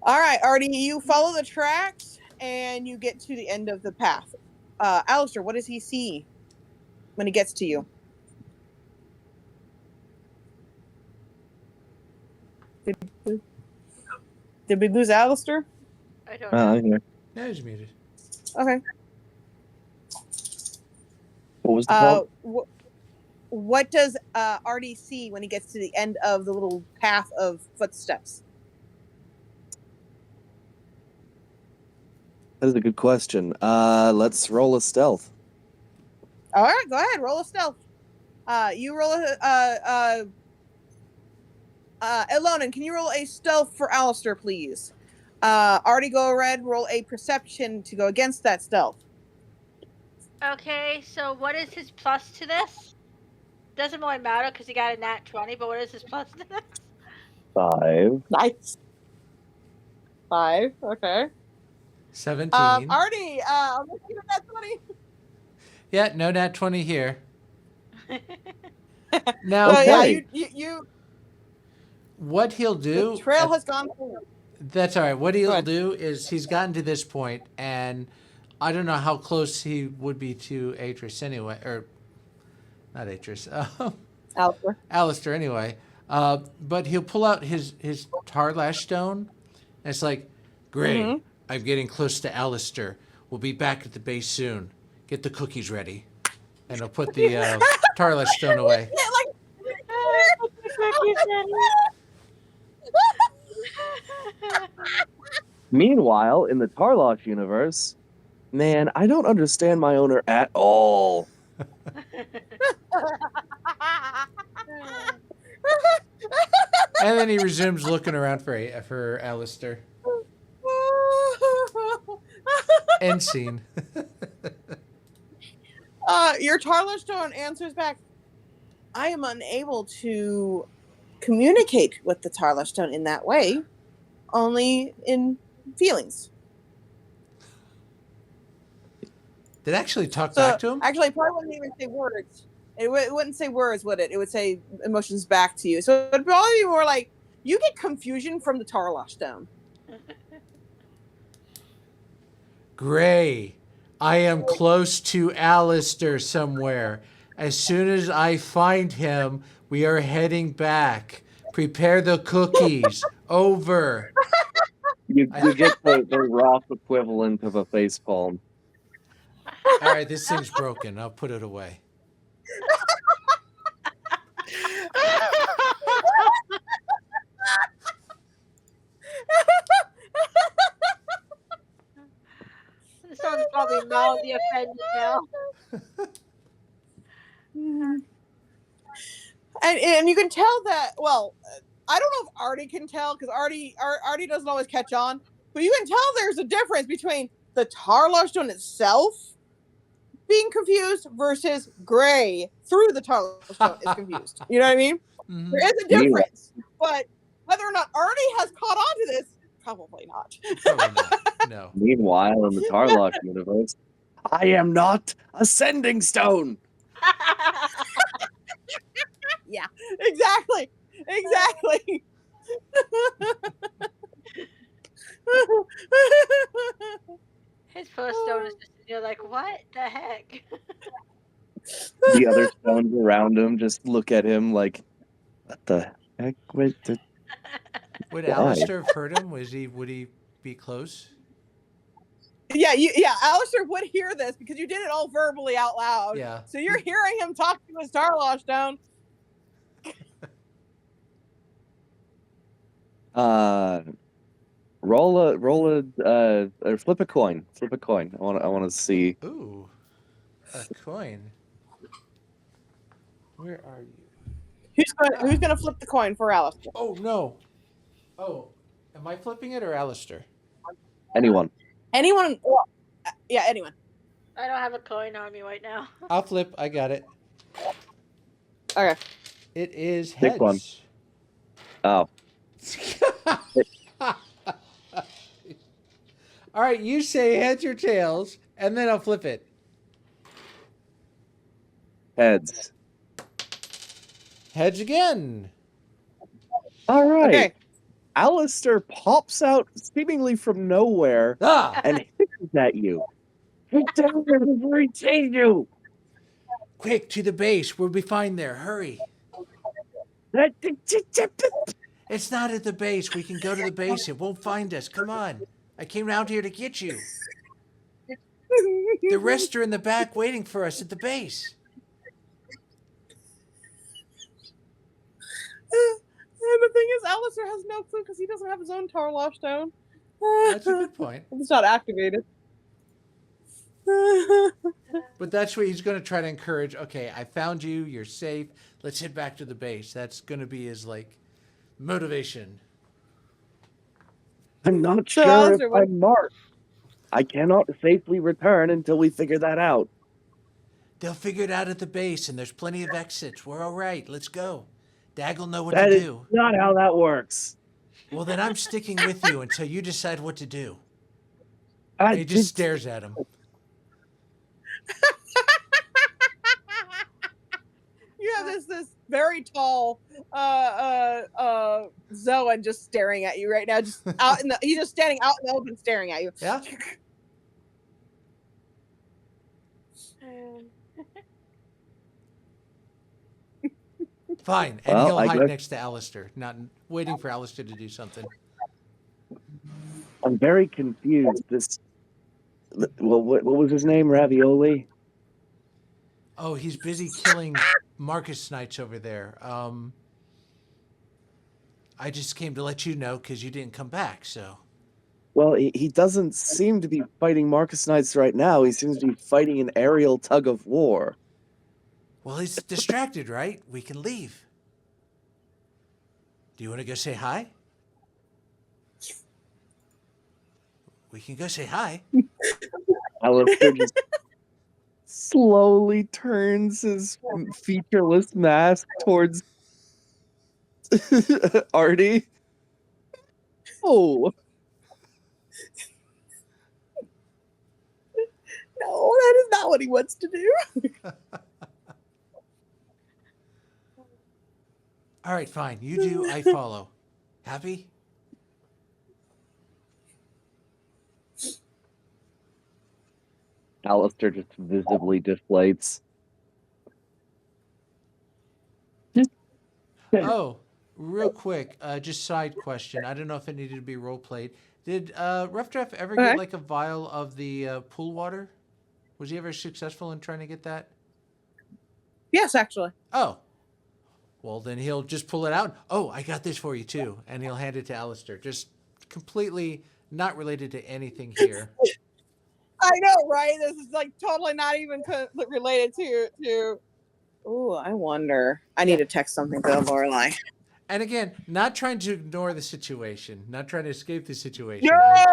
S12: All right, Artie, you follow the tracks and you get to the end of the path. Alastor, what does he see when he gets to you? Did we lose Alastor?
S2: I don't know.
S4: Yeah, he's muted.
S12: Okay.
S6: What was the
S12: what does Artie see when he gets to the end of the little path of footsteps?
S11: That is a good question. Let's roll a stealth.
S12: All right, go ahead. Roll a stealth. You roll a Elonan, can you roll a stealth for Alastor, please? Artie, go red. Roll a perception to go against that stealth.
S2: Okay, so what is his plus to this? Doesn't really matter because he got a nat 20, but what is his plus to this?
S11: 5.
S12: Nice. 5. Okay.
S4: 17.
S12: Artie, I'm looking at that 20.
S4: Yeah, no nat 20 here. Now,
S12: So yeah, you.
S4: What he'll do?
S12: The trail has gone through.
S4: That's all right. What he'll do is he's gotten to this point, and I don't know how close he would be to Atris anyway, or not Atris,
S12: Alastor.
S4: Alastor anyway. But he'll pull out his Tarlash stone, and it's like, great, I'm getting close to Alastor. We'll be back at the base soon. Get the cookies ready. And he'll put the Tarlash stone away.
S11: Meanwhile, in the Tarlosh universe, man, I don't understand my owner at all.
S4: And then he resumes looking around for Alastor. End scene.
S12: Your Tarlash stone answers back, I am unable to communicate with the Tarlash stone in that way, only in feelings.
S4: Did it actually talk back to him?
S12: Actually, it probably wouldn't even say words. It wouldn't say words, would it? It would say emotions back to you. So it'd probably be more like, you get confusion from the Tarlash stone.
S4: Gray, I am close to Alastor somewhere. As soon as I find him, we are heading back. Prepare the cookies. Over.
S11: You get the rough equivalent of a facepalm.
S4: All right, this thing's broken. I'll put it away.
S2: This one's probably mildly offended now.
S12: And you can tell that, well, I don't know if Artie can tell, because Artie doesn't always catch on, but you can tell there's a difference between the Tarlash stone itself being confused versus Gray through the Tarlash stone is confused. You know what I mean? Mm-hmm. There is a difference, but whether or not Artie has caught on to this, probably not.
S4: Probably not. No.
S11: Meanwhile, in the Tarlosh universe, I am not a sending stone.
S12: Yeah, exactly.
S2: His first stone is just, you're like, what the heck?
S11: The other stones around him just look at him like, what the heck? Would
S4: Alastor have heard him? Would he be close?
S12: Yeah, Alastor would hear this because you did it all verbally out loud.
S4: Yeah.
S12: So you're hearing him talk to his Tarlash stone.
S11: Flip a coin. Flip a coin. I want to see.
S4: Ooh, a coin. Where are you?
S12: Who's gonna flip the coin for Alastor?
S4: Oh no. Oh, am I flipping it or Alastor?
S11: Anyone.
S12: Anyone? Well, yeah, anyone.
S2: I don't have a coin on me right now.
S4: I'll flip. I got it.
S12: Okay.
S4: It is heads.
S11: Pick one. Oh.
S4: All right, you say heads or tails, and then I'll flip it.
S11: Heads.
S4: Heads again.
S11: All right.
S12: Okay.
S11: Alastor pops out seemingly from nowhere and hisses at you. Get down there before he chases you.
S4: Quick, to the base. We'll be fine there. Hurry. It's not at the base. We can go to the base. It won't find us. Come on. I came around here to get you. The rest are in the back waiting for us at the base.
S1: Alastor has no clue because he doesn't have his own Tarloff stone.
S4: That's a good point.
S1: It's not activated.
S4: But that's what he's going to try to encourage. Okay, I found you. You're safe. Let's head back to the base. That's going to be his like motivation.
S6: I'm not
S1: So,
S6: sure
S1: Alastor,
S6: if
S1: what-
S6: I'm marked. I cannot safely return until we figure that out.
S4: They'll figure it out at the base, and there's plenty of exits. We're all right. Let's go. Dag will know what
S6: That
S4: to
S6: is
S4: do.
S6: not how that works.
S4: Well, then I'm sticking with you until you decide what to do.
S6: I
S4: He just stares at him.
S1: You have this very tall Zoan just staring at you right now, just out in the he's just standing out in the open staring at you.
S4: Yeah. Fine, and
S6: Well,
S4: he'll
S6: I
S4: hide
S6: guess-
S4: next to Alastor, not waiting for Alastor to do something.
S6: I'm very confused. Well, what was his name? Ravioli?
S4: Oh, he's busy killing Marcus Knights over there. I just came to let you know because you didn't come back, so.
S11: Well, he doesn't seem to be fighting Marcus Knights right now. He seems to be fighting an aerial tug of war.
S4: Well, he's distracted, right? We can leave. Do you want to go say hi? We can go say hi.
S11: Alastor just slowly turns his featureless mask towards Artie. Oh.
S1: No, that is not what he wants to do.
S4: All right, fine. You do, I follow. Happy?
S11: Alastor just visibly deflates.
S4: Oh, real quick, just side question. I don't know if it needed to be role played. Did RuffDraft ever get like a vial of the pool water? Was he ever successful in trying to get that?
S1: Yes, actually.
S4: Oh. Well, then he'll just pull it out. Oh, I got this for you too. And he'll hand it to Alastor. Just completely not related to anything here.
S1: I know, right? This is like totally not even related to. Oh, I wonder. I need to text something to Lorelei.
S4: And again, not trying to ignore the situation, not trying to escape the situation.
S1: No, I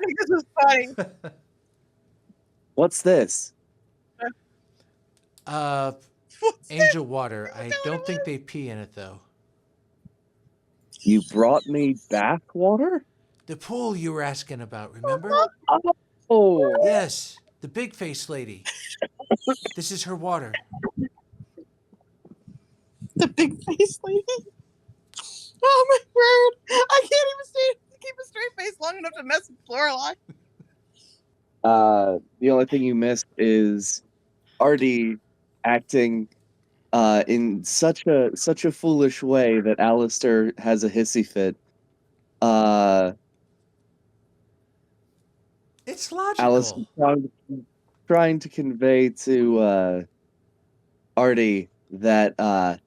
S1: think this is funny.
S11: What's this?
S4: Angel water. I don't think they pee in it though.
S11: You brought me bath water?
S4: The pool you were asking about, remember?
S11: Oh.
S4: Yes, the big face lady. This is her water.
S1: The big face lady? Oh my word. I can't even keep a straight face long enough to mess with Lorelei.
S11: The only thing you missed is Artie acting in such a foolish way that Alastor has a hissy fit.
S4: It's logical.
S11: Alastor trying to convey to Artie that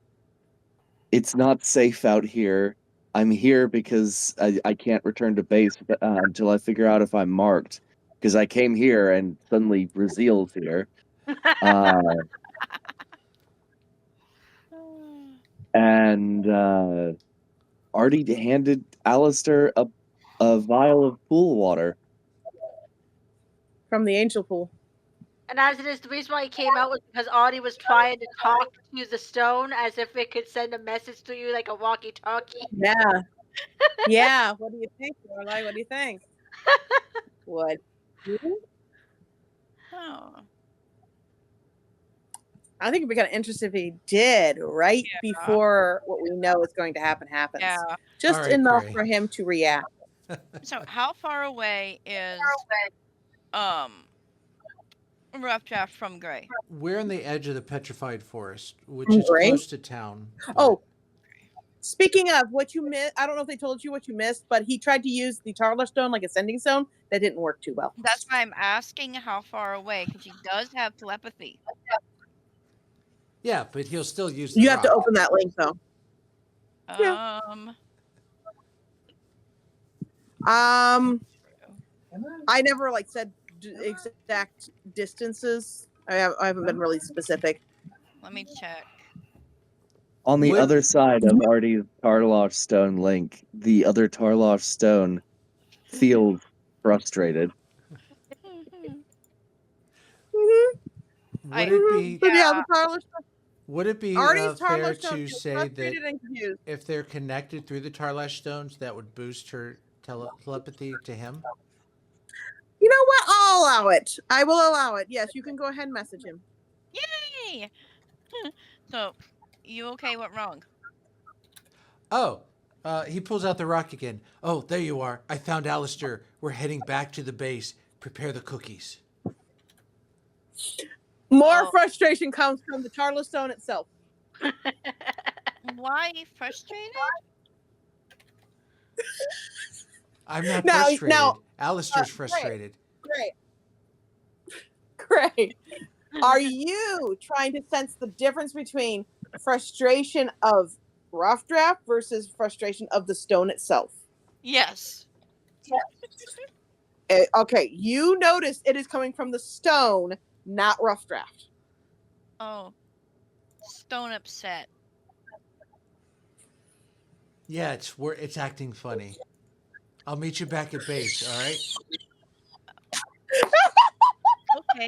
S11: it's not safe out here. I'm here because I can't return to base until I figure out if I'm marked. Because I came here and suddenly Brazil's here. And Artie handed Alastor a vial of pool water.
S1: From the angel pool.
S2: And as it is, the reason why he came out was because Audie was trying to talk to the stone as if it could send a message to you like a walkie-talkie.
S1: Yeah. Yeah. What do you think, Lorelei? What do you think? What?
S10: Oh.
S1: I think it'd be kind of interesting if he did right before what we know is going to happen happens.
S10: Yeah.
S1: Just
S4: All right,
S1: enough
S4: Gray.
S1: for him to react.
S10: So how far away is RuffDraft from Gray?
S4: We're on the edge of the petrified forest, which is
S1: Gray?
S4: close to town.
S1: Oh, speaking of what you missed, I don't know if they told you what you missed, but he tried to use the Tarloff stone like a sending stone. That didn't work too well.
S10: That's why I'm asking how far away, because he does have telepathy.
S4: Yeah, but he'll still use the
S1: You have to
S4: rock.
S1: open that link though. Yeah.
S12: I never like said exact distances. I haven't been really specific.
S10: Let me check.
S11: On the other side of Artie's Tarlosh stone link, the other Tarlosh stone feels frustrated.
S4: Would it be?
S12: But yeah, the Tarlosh.
S4: Would it be
S12: Artie's
S4: fair
S12: Tarlosh stone
S4: to
S12: feels
S4: say that
S12: frustrated and confused.
S4: if they're connected through the Tarlash stones, that would boost her telepathy to him?
S12: You know what? I'll allow it. I will allow it. Yes, you can go ahead and message him.
S10: Yay! So, you okay? What wrong?
S4: Oh, he pulls out the rock again. Oh, there you are. I found Alastor. We're heading back to the base. Prepare the cookies.
S12: More frustration comes from the Tarlosh stone itself.
S10: Why frustrated?
S4: I'm not frustrated.
S12: Now,
S4: Alastor's frustrated.
S12: Great. Are you trying to sense the difference between frustration of RuffDraft versus frustration of the stone itself?
S10: Yes.
S12: Okay, you notice it is coming from the stone, not RuffDraft.
S10: Oh. Stone upset.
S4: Yeah, it's acting funny. I'll meet you back at base, all right?
S10: Okay.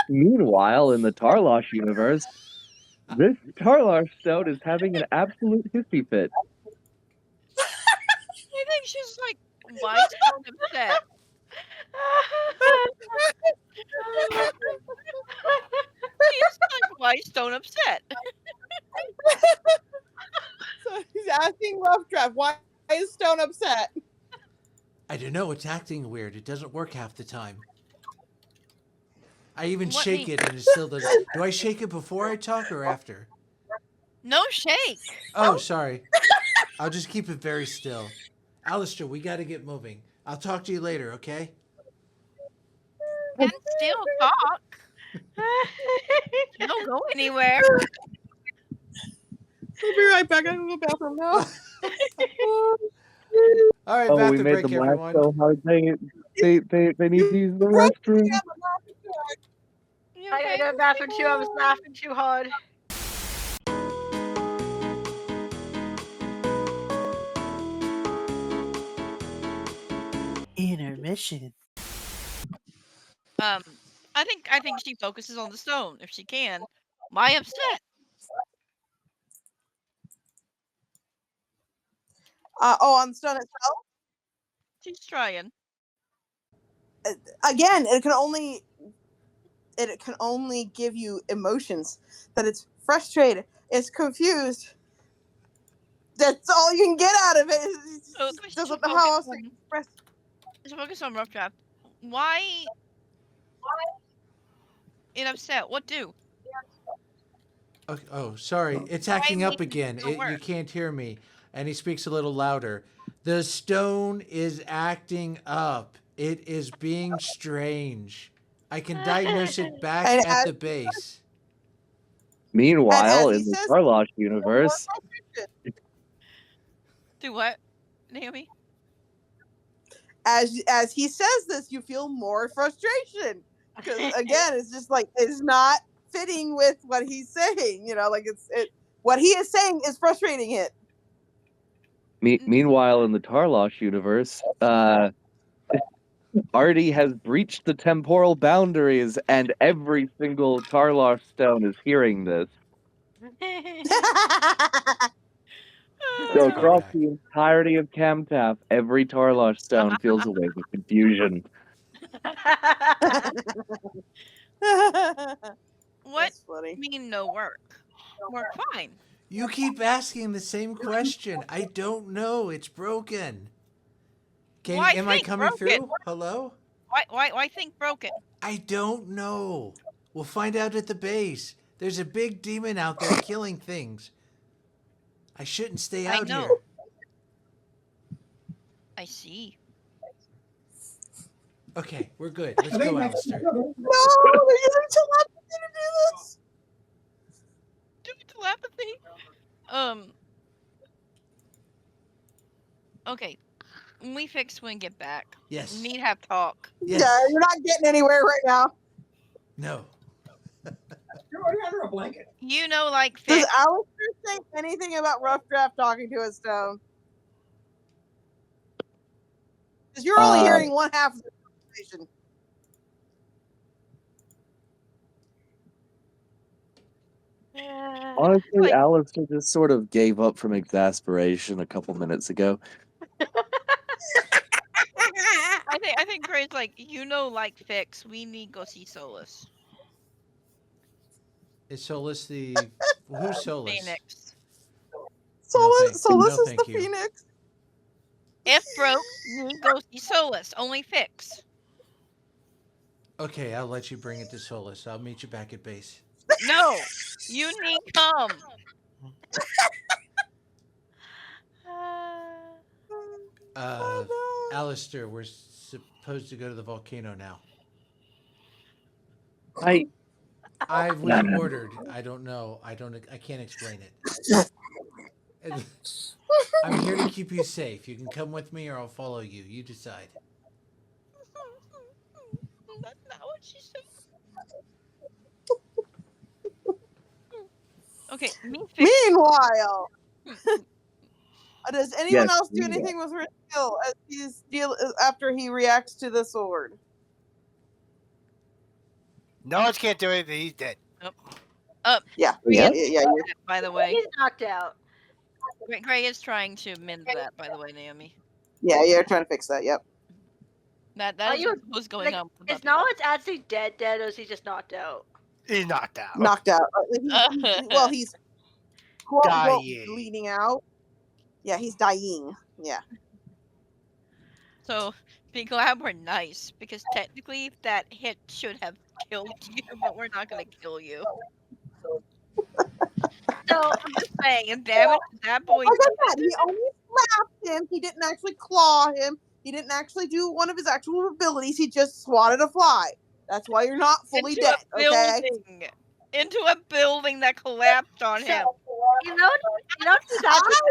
S11: Meanwhile, in the Tarlosh universe, this Tarlosh stone is having an absolute hissy fit.
S10: I think she's like, why stone upset? She's like, why stone upset?
S12: So he's asking RuffDraft, why is Stone upset?
S4: I don't know. It's acting weird. It doesn't work half the time. I even shake it and it still doesn't. Do I shake it before I talk or after?
S10: No shake.
S4: Oh, sorry. I'll just keep it very still. Alastor, we got to get moving. I'll talk to you later, okay?
S10: Can still talk. Don't go anywhere.
S12: I'll be right back. I can go to the bathroom now.
S4: All right,
S11: Oh, we
S4: bathroom
S11: made
S4: break,
S11: them laugh
S4: everyone.
S11: so hard. They need to use the restroom.
S2: I gotta go to the bathroom too. I was laughing too hard.
S9: Intermission.
S10: I think she focuses on the stone if she can. Why upset?
S12: On the stone itself?
S10: She's trying.
S12: Again, it can only give you emotions. That it's frustrated, it's confused. That's all you can get out of it. It doesn't know how else to express.
S10: Let's focus on RuffDraft. Why it upset? What do?
S4: Okay, oh, sorry. It's acting up again. You can't hear me. And he speaks a little louder. The stone is acting up. It is being strange. I can diagnose it back at the base.
S11: Meanwhile, in the Tarlosh universe,
S10: Do what, Naomi?
S12: As he says this, you feel more frustration because again, it's just like it's not fitting with what he's saying. You know, like what he is saying is frustrating it.
S11: Meanwhile, in the Tarlosh universe, Artie has breached the temporal boundaries, and every single Tarlosh stone is hearing this. So across the entirety of Camtap, every Tarlosh stone feels a wave of confusion.
S10: What mean no work? Work fine.
S4: You keep asking the same question. I don't know. It's broken. Am I coming through? Hello?
S10: Why think broken?
S4: I don't know. We'll find out at the base. There's a big demon out there killing things. I shouldn't stay out here.
S10: I see.
S4: Okay, we're good. Let's go, Alastor.
S12: No, you're telepathy to do this.
S10: Do telepathy? Okay. We fix when we get back.
S4: Yes.
S10: We need to have talk.
S4: Yes.
S12: Yeah, you're not getting anywhere right now.
S4: No.
S3: You're already under a blanket.
S10: You know, like
S12: Does
S10: fix.
S12: Alastor say anything about RuffDraft talking to a stone? Because you're only hearing one half of the conversation.
S11: Honestly,
S10: Like-
S11: Alastor just sort of gave up from exasperation a couple minutes ago.
S10: I think Gray's like, you know, like fix. We need to go see Solus.
S4: Is Solus the who's Solus?
S10: Phoenix.
S12: Solus
S4: no,
S12: is
S4: thank
S12: the
S4: you.
S12: Phoenix.
S10: If broke, we need to go see Solus. Only fix.
S4: Okay, I'll let you bring it to Solus. I'll meet you back at base.
S10: No, you need come.
S4: Alastor, we're supposed to go to the volcano now.
S6: I
S4: was ordered. I don't know. I can't explain it. I'm here to keep you safe. You can come with me or I'll follow you. You decide.
S10: That's not what she said. Okay,
S12: Meanwhile, does anyone else do
S6: meanwhile.
S12: anything with Raziel as he's after he reacts to the sword?
S9: No one can't do anything. He's dead.
S12: Yeah.
S10: By the way,
S2: He's knocked out.
S10: Gray is trying to mend that. By the way, Naomi.
S12: Yeah, you're trying to fix that. Yep.
S10: That is what was going on.
S2: Is Knowledge actually dead, or is he just knocked out?
S9: He's knocked out.
S12: Knocked out. Well, he's quote, unquote,
S9: Dying.
S12: bleeding out. Yeah, he's dying. Yeah.
S10: So be glad we're nice, because technically that hit should have killed you, but we're not gonna kill you. So I'm just saying, and damage that boy.
S12: Like I said, he only slapped him. He didn't actually claw him. He didn't actually do one of his actual abilities. He just swatted a fly. That's why you're not fully
S10: Into
S12: dead.
S10: a
S12: Okay.
S10: building. Into a building that collapsed on him.
S2: You know,
S12: I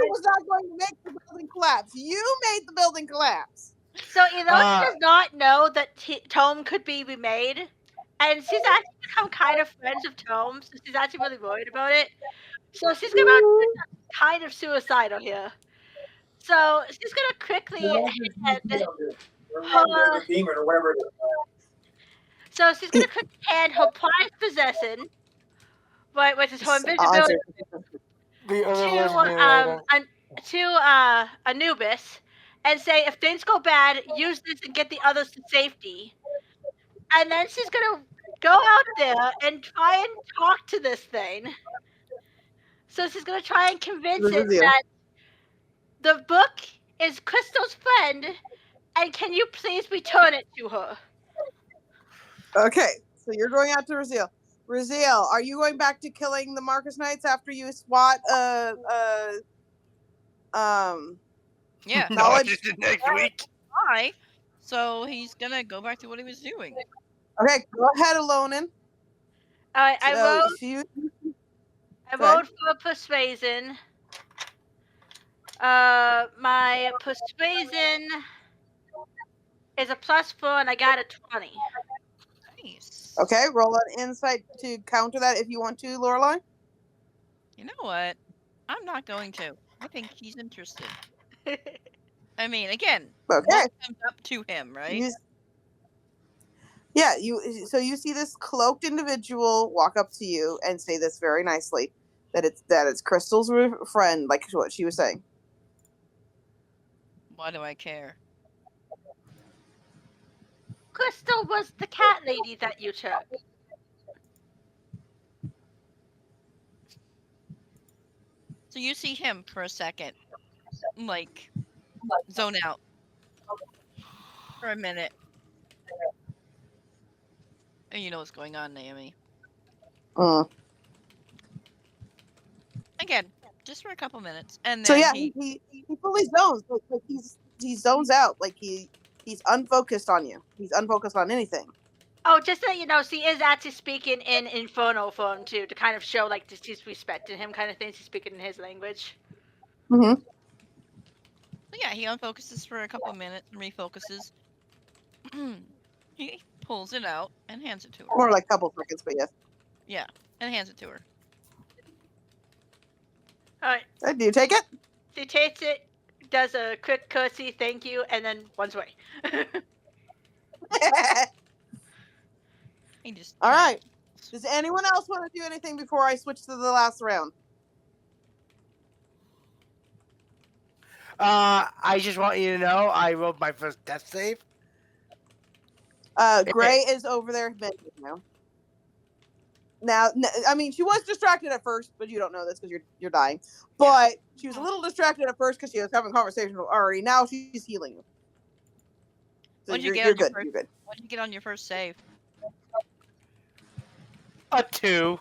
S12: was not going to make the building collapse. You made the building collapse.
S2: So he does not know that Tome could be remade, and she's actually become kind of friends with Tome, so she's actually really worried about it. So she's gonna be kind of suicidal here. So she's gonna quickly hand her.
S3: Demon or whatever.
S2: So she's gonna quickly hand her prized possession, right, which is her invisibility, to Anubis, and say, if things go bad, use this and get the others to safety. And then she's gonna go out there and try and talk to this thing. So she's gonna try and convince it that the book is Crystal's friend, and can you please return it to her?
S12: Okay, so you're going out to Raziel. Raziel, are you going back to killing the Marcus Knights after you swat
S10: Yeah.
S12: knowledge?
S9: Next week.
S10: Why? So he's gonna go back to what he was doing.
S12: Okay, go ahead, Alonin.
S2: I rolled for persuasion. My persuasion is a +4, and I got a 20.
S10: Nice.
S12: Okay, roll an insight to counter that if you want to, Lorelei.
S10: You know what? I'm not going to. I think he's interested. I mean, again,
S12: Okay.
S10: what comes up to him, right?
S12: So you see this cloaked individual walk up to you and say this very nicely, that it's Crystal's friend, like what she was saying.
S10: Why do I care?
S2: Crystal was the cat lady that you took.
S10: So you see him for a second, like, zone out for a minute. And you know what's going on, Naomi. Again, just for a couple minutes, and then
S12: So yeah, he fully zones. Like he zones out. Like he's unfocused on you. He's unfocused on anything.
S2: Oh, just so you know, she is actually speaking in Inferno form too, to kind of show like she's respecting him, kind of thing. She's speaking in his language.
S12: Mm-hmm.
S10: yeah, he unfocuses for a couple of minutes and refocuses. He pulls it out and hands it to her.
S12: More like a couple seconds, but yes.
S10: Yeah, and hands it to her.
S2: All right.
S12: Do you take it?
S2: She takes it, does a quick curtsy, thank you, and then runs away.
S10: He just.
S12: All right. Does anyone else want to do anything before I switch to the last round?
S9: I just want you to know I rolled my first death save.
S12: Gray is over there now. Now, I mean, she was distracted at first, but you don't know this because you're dying. But she was a little distracted at first because she was having a conversation with Ari. Now she's healing you. So
S10: What'd
S12: you're
S10: you get
S12: good.
S10: on your
S12: You're good.
S10: What'd you get on your first save?
S9: A 2.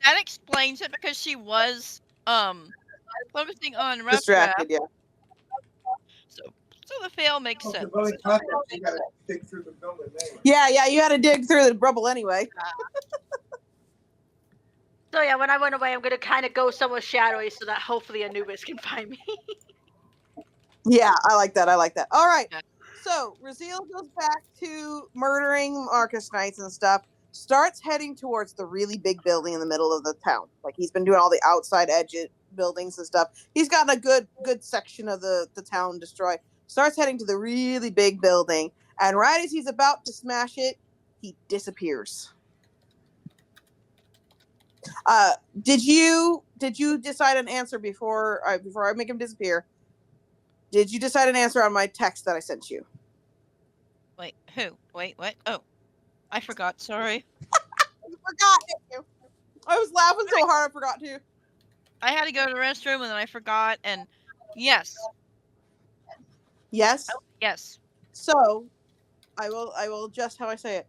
S10: That explains it because she was focusing on RuffDraft.
S12: Distracted, yeah.
S10: So the fail makes sense.
S12: Yeah, you had to dig through the rubble anyway.
S2: So yeah, when I went away, I'm gonna kind of go somewhere shadowy so that hopefully Anubis can find me.
S12: Yeah, I like that. All right. So Raziel goes back to murdering Marcus Knights and stuff. Starts heading towards the really big building in the middle of the town. Like he's been doing all the outside edge buildings and stuff. He's gotten a good section of the town destroyed. Starts heading to the really big building, and right as he's about to smash it, he disappears. Did you decide an answer before I make him disappear? Did you decide an answer on my text that I sent you?
S10: Wait, who? Wait, what? Oh, I forgot. Sorry.
S12: You forgot, didn't you? I was laughing so hard I forgot to.
S10: I had to go to the restroom and then I forgot. And yes.
S12: Yes.
S10: Oh, yes.
S12: So, I will adjust how I say it.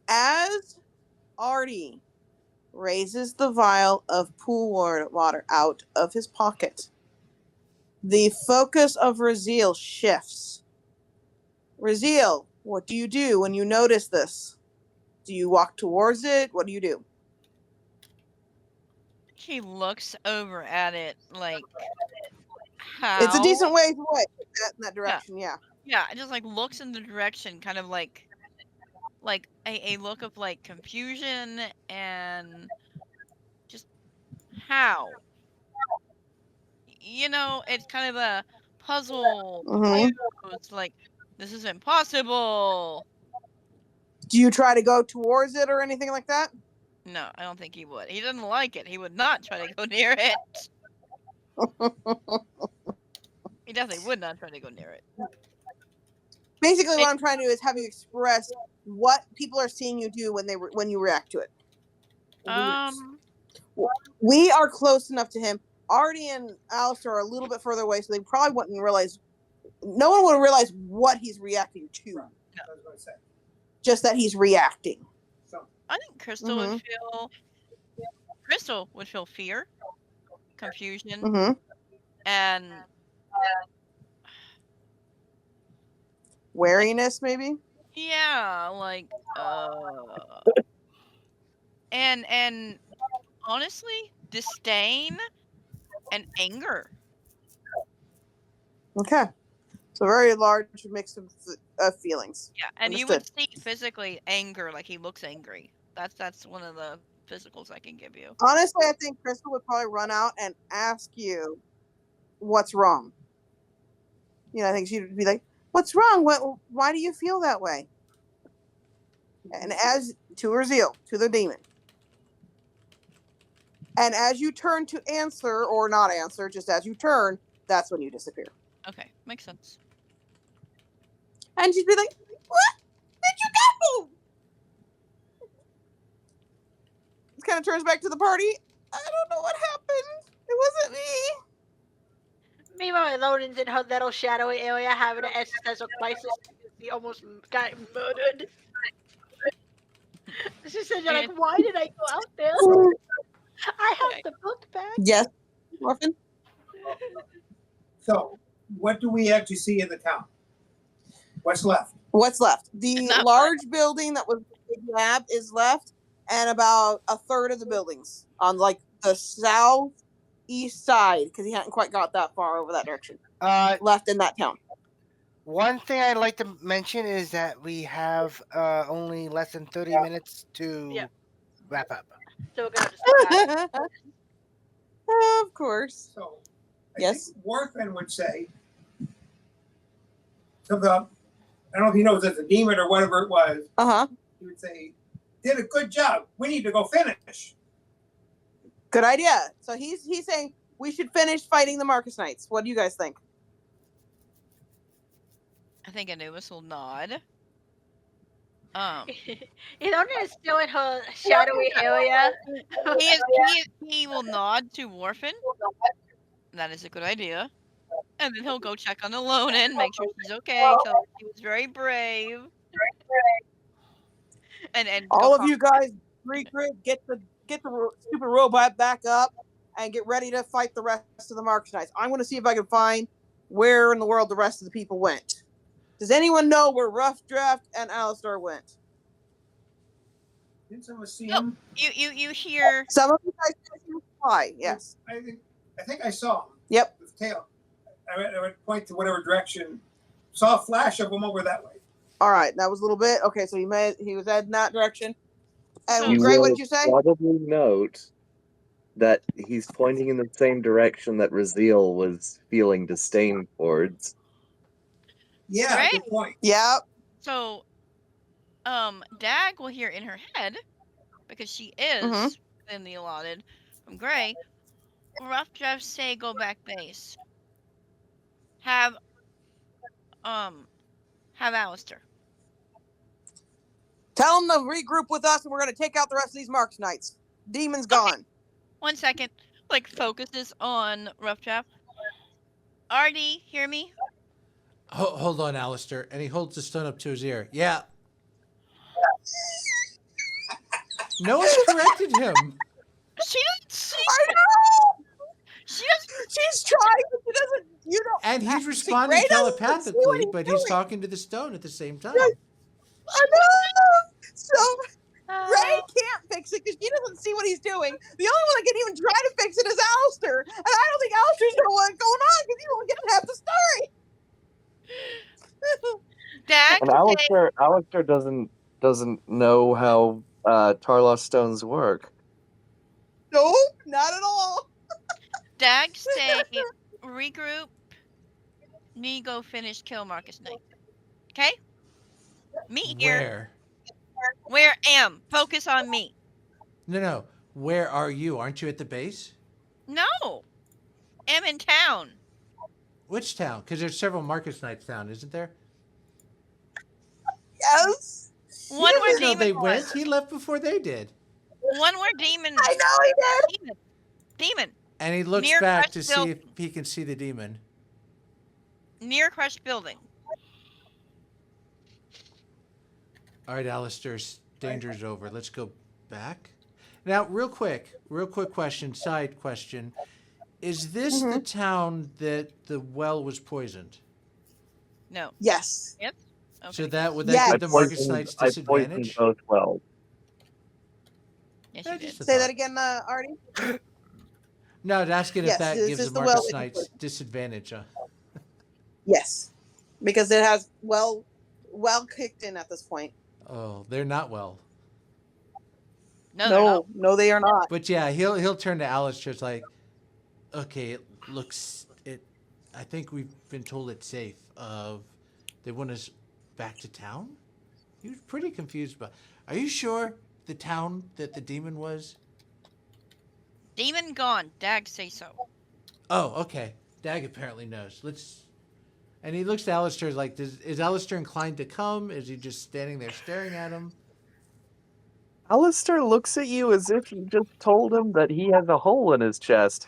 S12: As Artie raises the vial of pool water out of his pocket, the focus of Raziel shifts. Raziel, what do you do when you notice this? Do you walk towards it? What do you do?
S10: He looks over at it like, how?
S12: It's a decent ways away in that direction, yeah.
S10: Yeah, it just like looks in the direction, kind of like a look of like confusion and just how. You know, it's kind of a puzzle. It's like, this is impossible.
S12: Do you try to go towards it or anything like that?
S10: No, I don't think he would. He doesn't like it. He would not try to go near it. He definitely would not try to go near it.
S12: Basically, what I'm trying to do is have you express what people are seeing you do when you react to it. We are close enough to him. Artie and Alastor are a little bit further away, so they probably wouldn't realize. No one would realize what he's reacting to. No. Just that he's reacting.
S10: I think Cristal would feel fear, confusion, and
S12: wariness, maybe.
S10: Yeah, like and honestly, disdain and anger.
S12: Okay, so very large mix of feelings.
S10: Yeah, and you would see physically anger, like he looks angry. That's one of the physicals I can give you.
S12: Honestly, I think Cristal would probably run out and ask you what's wrong. You know, I think she'd be like, "What's wrong? Why do you feel that way?" And as to Raziel, to the demon, and as you turn to answer or not answer, just as you turn, that's when you disappear.
S10: Okay, makes sense.
S12: And she'd be like, "What? Where'd you go?" It kind of turns back to the party. I don't know what happened. It wasn't me.
S2: Meanwhile, Loden's in her little shadowy area having an existential crisis because he almost got murdered. She said, "You're like, why did I go out there? I have the book back."
S12: Yes, Warfin.
S13: So, what do we actually see in the town? What's left?
S12: What's left? The large building that was the big lab is left, and about a third of the buildings on like the southeast east side because he hadn't quite got that far over that direction. Left in that town.
S9: One thing I'd like to mention is that we have only less than 30 minutes to wrap up.
S2: So we're gonna have to
S12: Of course.
S13: So,
S12: yes.
S13: think Warfin would say to the, I don't know if he knows it's a demon or whatever it was. He would say, "Did a good job. We need to go finish."
S12: Good idea. So he's saying we should finish fighting the Marcus Knights. What do you guys think?
S10: I think Anubis will nod.
S2: Ilona is still in her shadowy area.
S10: He will nod to Warfin. That is a good idea. And then he'll go check on Ilona and make sure she's okay. Tell her she was very brave. And
S12: all of you guys regroup, get the stupid robot back up, and get ready to fight the rest of the Marcus Knights. I'm going to see if I can find where in the world the rest of the people went. Does anyone know where RuffDraft and Alastor went?
S13: Didn't someone see him?
S10: You hear
S12: some of you guys fly. Yes.
S13: I think I saw him.
S12: Yep.
S13: With tail. I would point to whatever direction. Saw a flash of him over that way.
S12: All right, that was a little bit. Okay, so he was heading that direction. And
S11: You
S12: Gray, what
S11: will
S12: did you say?
S11: probably note that he's pointing in the same direction that Raziel was feeling disdain towards.
S13: Yeah,
S10: right?
S13: good point.
S12: Yep.
S10: So, Dag will hear in her head, because she is in the allotted from Gray. RuffDraft say go back base. Have Alastor.
S12: Tell them to regroup with us, and we're going to take out the rest of these Marcus Knights. Demon's gone.
S10: 1 second. Like, focuses on RuffDraft. Artie, hear me?
S4: Hold on, Alastor. And he holds the stone up to his ear. Yeah. No one's corrected him.
S10: She doesn't see.
S12: I know.
S10: She doesn't.
S12: She's trying, but she doesn't. You know.
S4: And he's responding telepathically, but he's talking to the stone at the same time.
S12: I know. So Ray can't fix it because she doesn't see what he's doing. The only one that can even try to fix it is Alastor, and I don't think Alastor's know what's going on because he won't get half the story.
S10: Dag,
S11: And Alastor doesn't know how Tarlos stones work.
S12: Nope, not at all.
S10: Dag say regroup. Me go finish kill Marcus Knight. Okay? Me here. Where am? Focus on me.
S4: No. Where are you? Aren't you at the base?
S10: No. Am in town.
S4: Which town? Because there's several Marcus Knights down, isn't there?
S12: Yes.
S10: One where Demon
S4: they
S10: was.
S4: went. He left before they did.
S10: One where Demon.
S12: I know he did.
S10: Demon.
S4: And he looks
S10: Near
S4: back
S10: crushed
S4: to see
S10: building.
S4: if he can see the demon.
S10: Near crushed building.
S4: All right, Alastor, danger's over. Let's go back. Now, real quick question, side question. Is this the town that the well was poisoned?
S10: No.
S12: Yes.
S10: Yep. Okay.
S4: So would that give the Marcus Knights
S11: I poisoned
S4: disadvantage?
S11: both wells.
S10: Yes, you did.
S12: Say that again, Artie.
S4: No, asking
S12: Yes,
S4: if that
S12: this
S4: gives
S12: is
S4: the
S12: the
S4: Marcus
S12: well-
S4: Knights disadvantage.
S12: Yes, because it has well kicked in at this point.
S4: Oh, they're not well.
S10: No,
S12: No, they are not.
S4: But yeah, he'll turn to Alastor. It's like, okay, I think we've been told it's safe. They want us back to town. He was pretty confused about. Are you sure the town that the demon was?
S10: Demon gone. Dag say so.
S4: Oh, okay. Dag apparently knows. And he looks to Alastor like, is Alastor inclined to come? Is he just standing there staring at him?
S11: Alastor looks at you as if you just told him that he has a hole in his chest.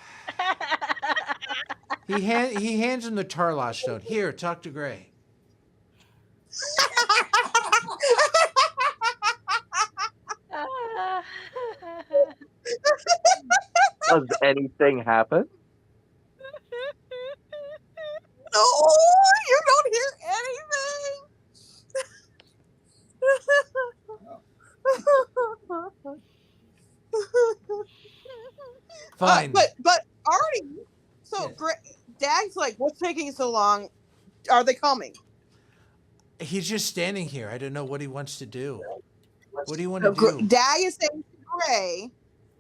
S4: He hands him the Tarlosh stone. Here, talk to Gray.
S11: Does anything happen?
S12: No, you don't hear anything.
S4: Fine.
S12: But already. So Dag's like, what's taking so long? Are they coming?
S4: He's just standing here. I don't know what he wants to do. What do you want to do?
S12: Dag is saying to Gray,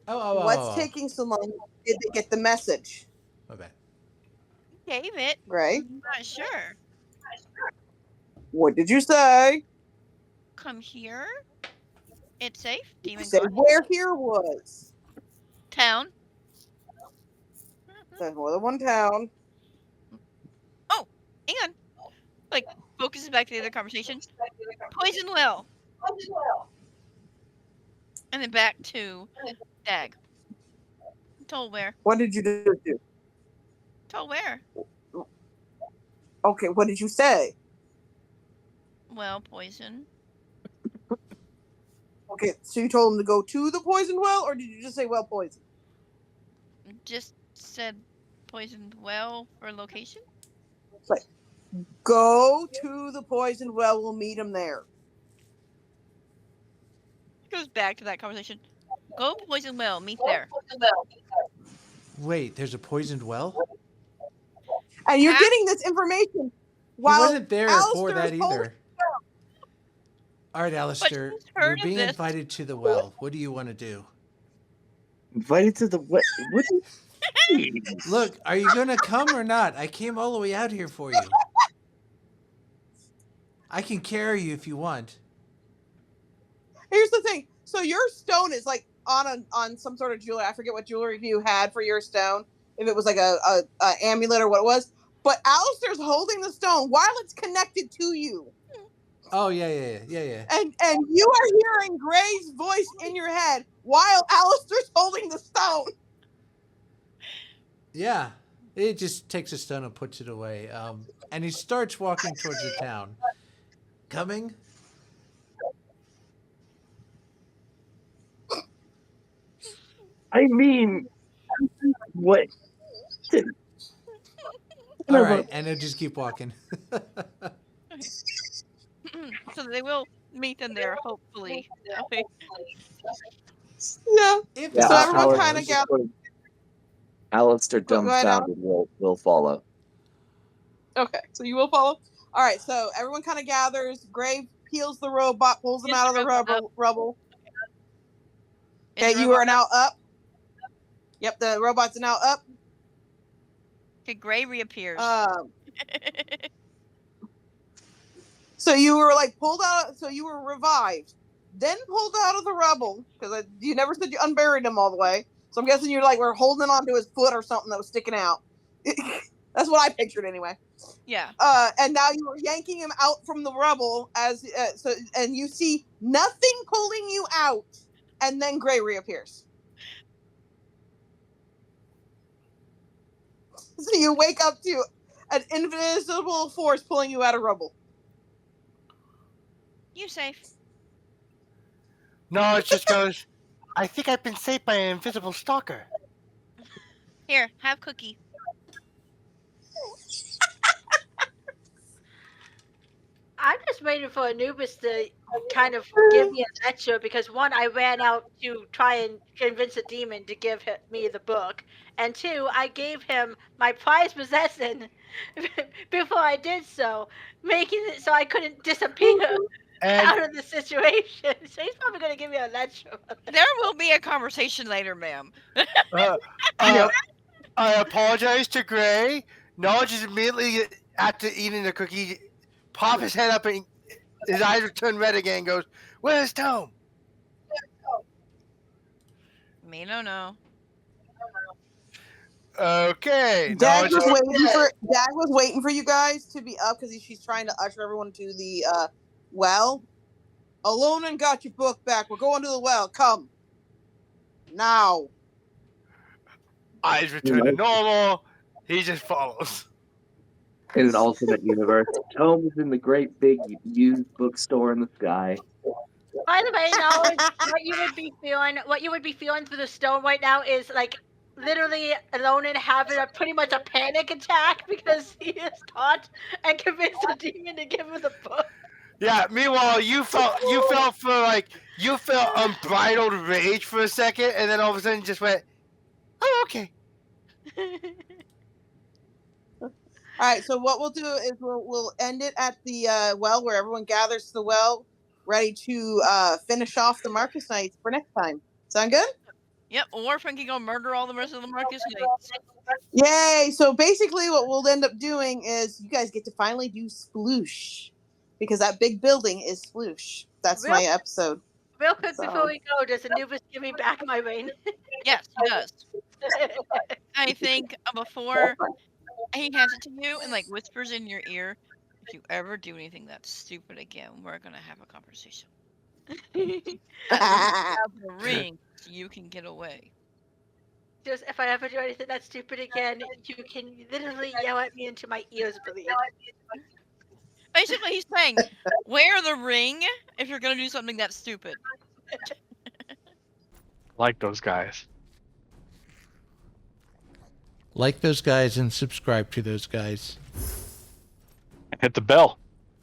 S12: what's taking so long? Did they get the message?
S4: Okay.
S10: Gave it.
S12: Gray?
S10: I'm not sure.
S12: What did you say?
S10: Come here. It's safe. Demon
S12: Say
S10: guard.
S12: where here was.
S10: Town.
S12: There's more than one town.
S10: Oh, hang on. Like, focuses back to the other conversation. Poison well. And then back to Dag. Told where.
S12: What did you do?
S10: Told where.
S12: Okay, what did you say?
S10: Well, poison.
S12: Okay, so you told him to go to the poisoned well, or did you just say well poison?
S10: Just said poisoned well for location.
S12: It's like, go to the poisoned well. We'll meet him there.
S10: Goes back to that conversation. Go poison well. Meet there.
S4: Wait, there's a poisoned well?
S12: And you're getting this information while
S4: he wasn't there for
S12: Alastor
S4: that
S12: is holding.
S4: either. All right, Alastor, you're being invited to the well. What do you want to do?
S6: Invited to the well? What?
S4: Look, are you going to come or not? I came all the way out here for you. I can carry you if you want.
S12: Here's the thing. So your stone is like on some sort of jewelry. I forget what jewelry you had for your stone. If it was like a amulet or what it was. But Alastor's holding the stone while it's connected to you.
S4: Oh, yeah.
S12: And you are hearing Gray's voice in your head while Alastor's holding the stone.
S4: Yeah. It just takes a stone and puts it away. And he starts walking towards the town. Coming?
S6: I mean, what?
S4: All right, and he'll just keep walking.
S10: So they will meet them there, hopefully. Okay.
S12: Yeah. So everyone kind of gathers.
S11: Alastor dumbfounded will follow.
S12: Okay, so you will follow? All right, so everyone kind of gathers. Gray peels the robot, pulls him out of the rubble. Okay, you are now up. Yep, the robots are now up.
S10: Okay, Gray reappears.
S12: So you were like pulled out. So you were revived, then pulled out of the rubble because you never said you unburied him all the way. So I'm guessing you're like we're holding on to his foot or something that was sticking out. That's what I pictured anyway.
S10: Yeah.
S12: And now you were yanking him out from the rubble and you see nothing pulling you out, and then Gray reappears. So you wake up to an invisible force pulling you out of rubble.
S10: You safe.
S9: No, it just goes, I think I've been saved by an invisible stalker.
S10: Here, have cookie.
S2: I'm just waiting for Anubis to kind of give me a lecture because one, I ran out to try and convince a demon to give me the book, and two, I gave him my prized possession before I did so, making it so I couldn't disappear out of the situation. So he's probably going to give me a lecture.
S10: There will be a conversation later, ma'am.
S9: I apologize to Gray. Knowledge is immediately after eating the cookie. Pop his head up and his eyes turn red again and goes, "Where's Tome?"
S10: Me no know.
S9: Okay.
S12: Dag was waiting for you guys to be up because she's trying to usher everyone to the well. Alone and got your book back. We're going to the well. Come. Now.
S9: Eyes return to normal. He just follows.
S6: In an alternate universe, Tome is in the great big used bookstore in the sky.
S2: By the way, Knowledge, what you would be feeling through the stone right now is like literally alone and having pretty much a panic attack because he is taught and convinced the demon to give him the book.
S9: Yeah. Meanwhile, you felt unbridled rage for a second, and then all of a sudden just went, "Oh, okay."
S12: All right, so what we'll do is we'll end it at the well where everyone gathers to the well, ready to finish off the Marcus Knights for next time. Sound good?
S10: Yep, Warfin can go murder all the rest of the Marcus Knights.
S12: Yay! So basically, what we'll end up doing is you guys get to finally do Sploosh, because that big building is Sploosh. That's my episode.
S2: Real quick before we go, does Anubis give me back my ring?
S10: Yes, he does. I think before he hands it to you and like whispers in your ear, if you ever do anything that's stupid again, we're gonna have a conversation. Have the ring so you can get away.
S2: Just if I ever do anything that's stupid again, you can literally yell at me into my ears bleed.
S10: Basically, he's saying, wear the ring if you're gonna do something that's stupid.
S5: Like those guys.
S4: Like those guys and subscribe to those guys.
S5: Hit the bell.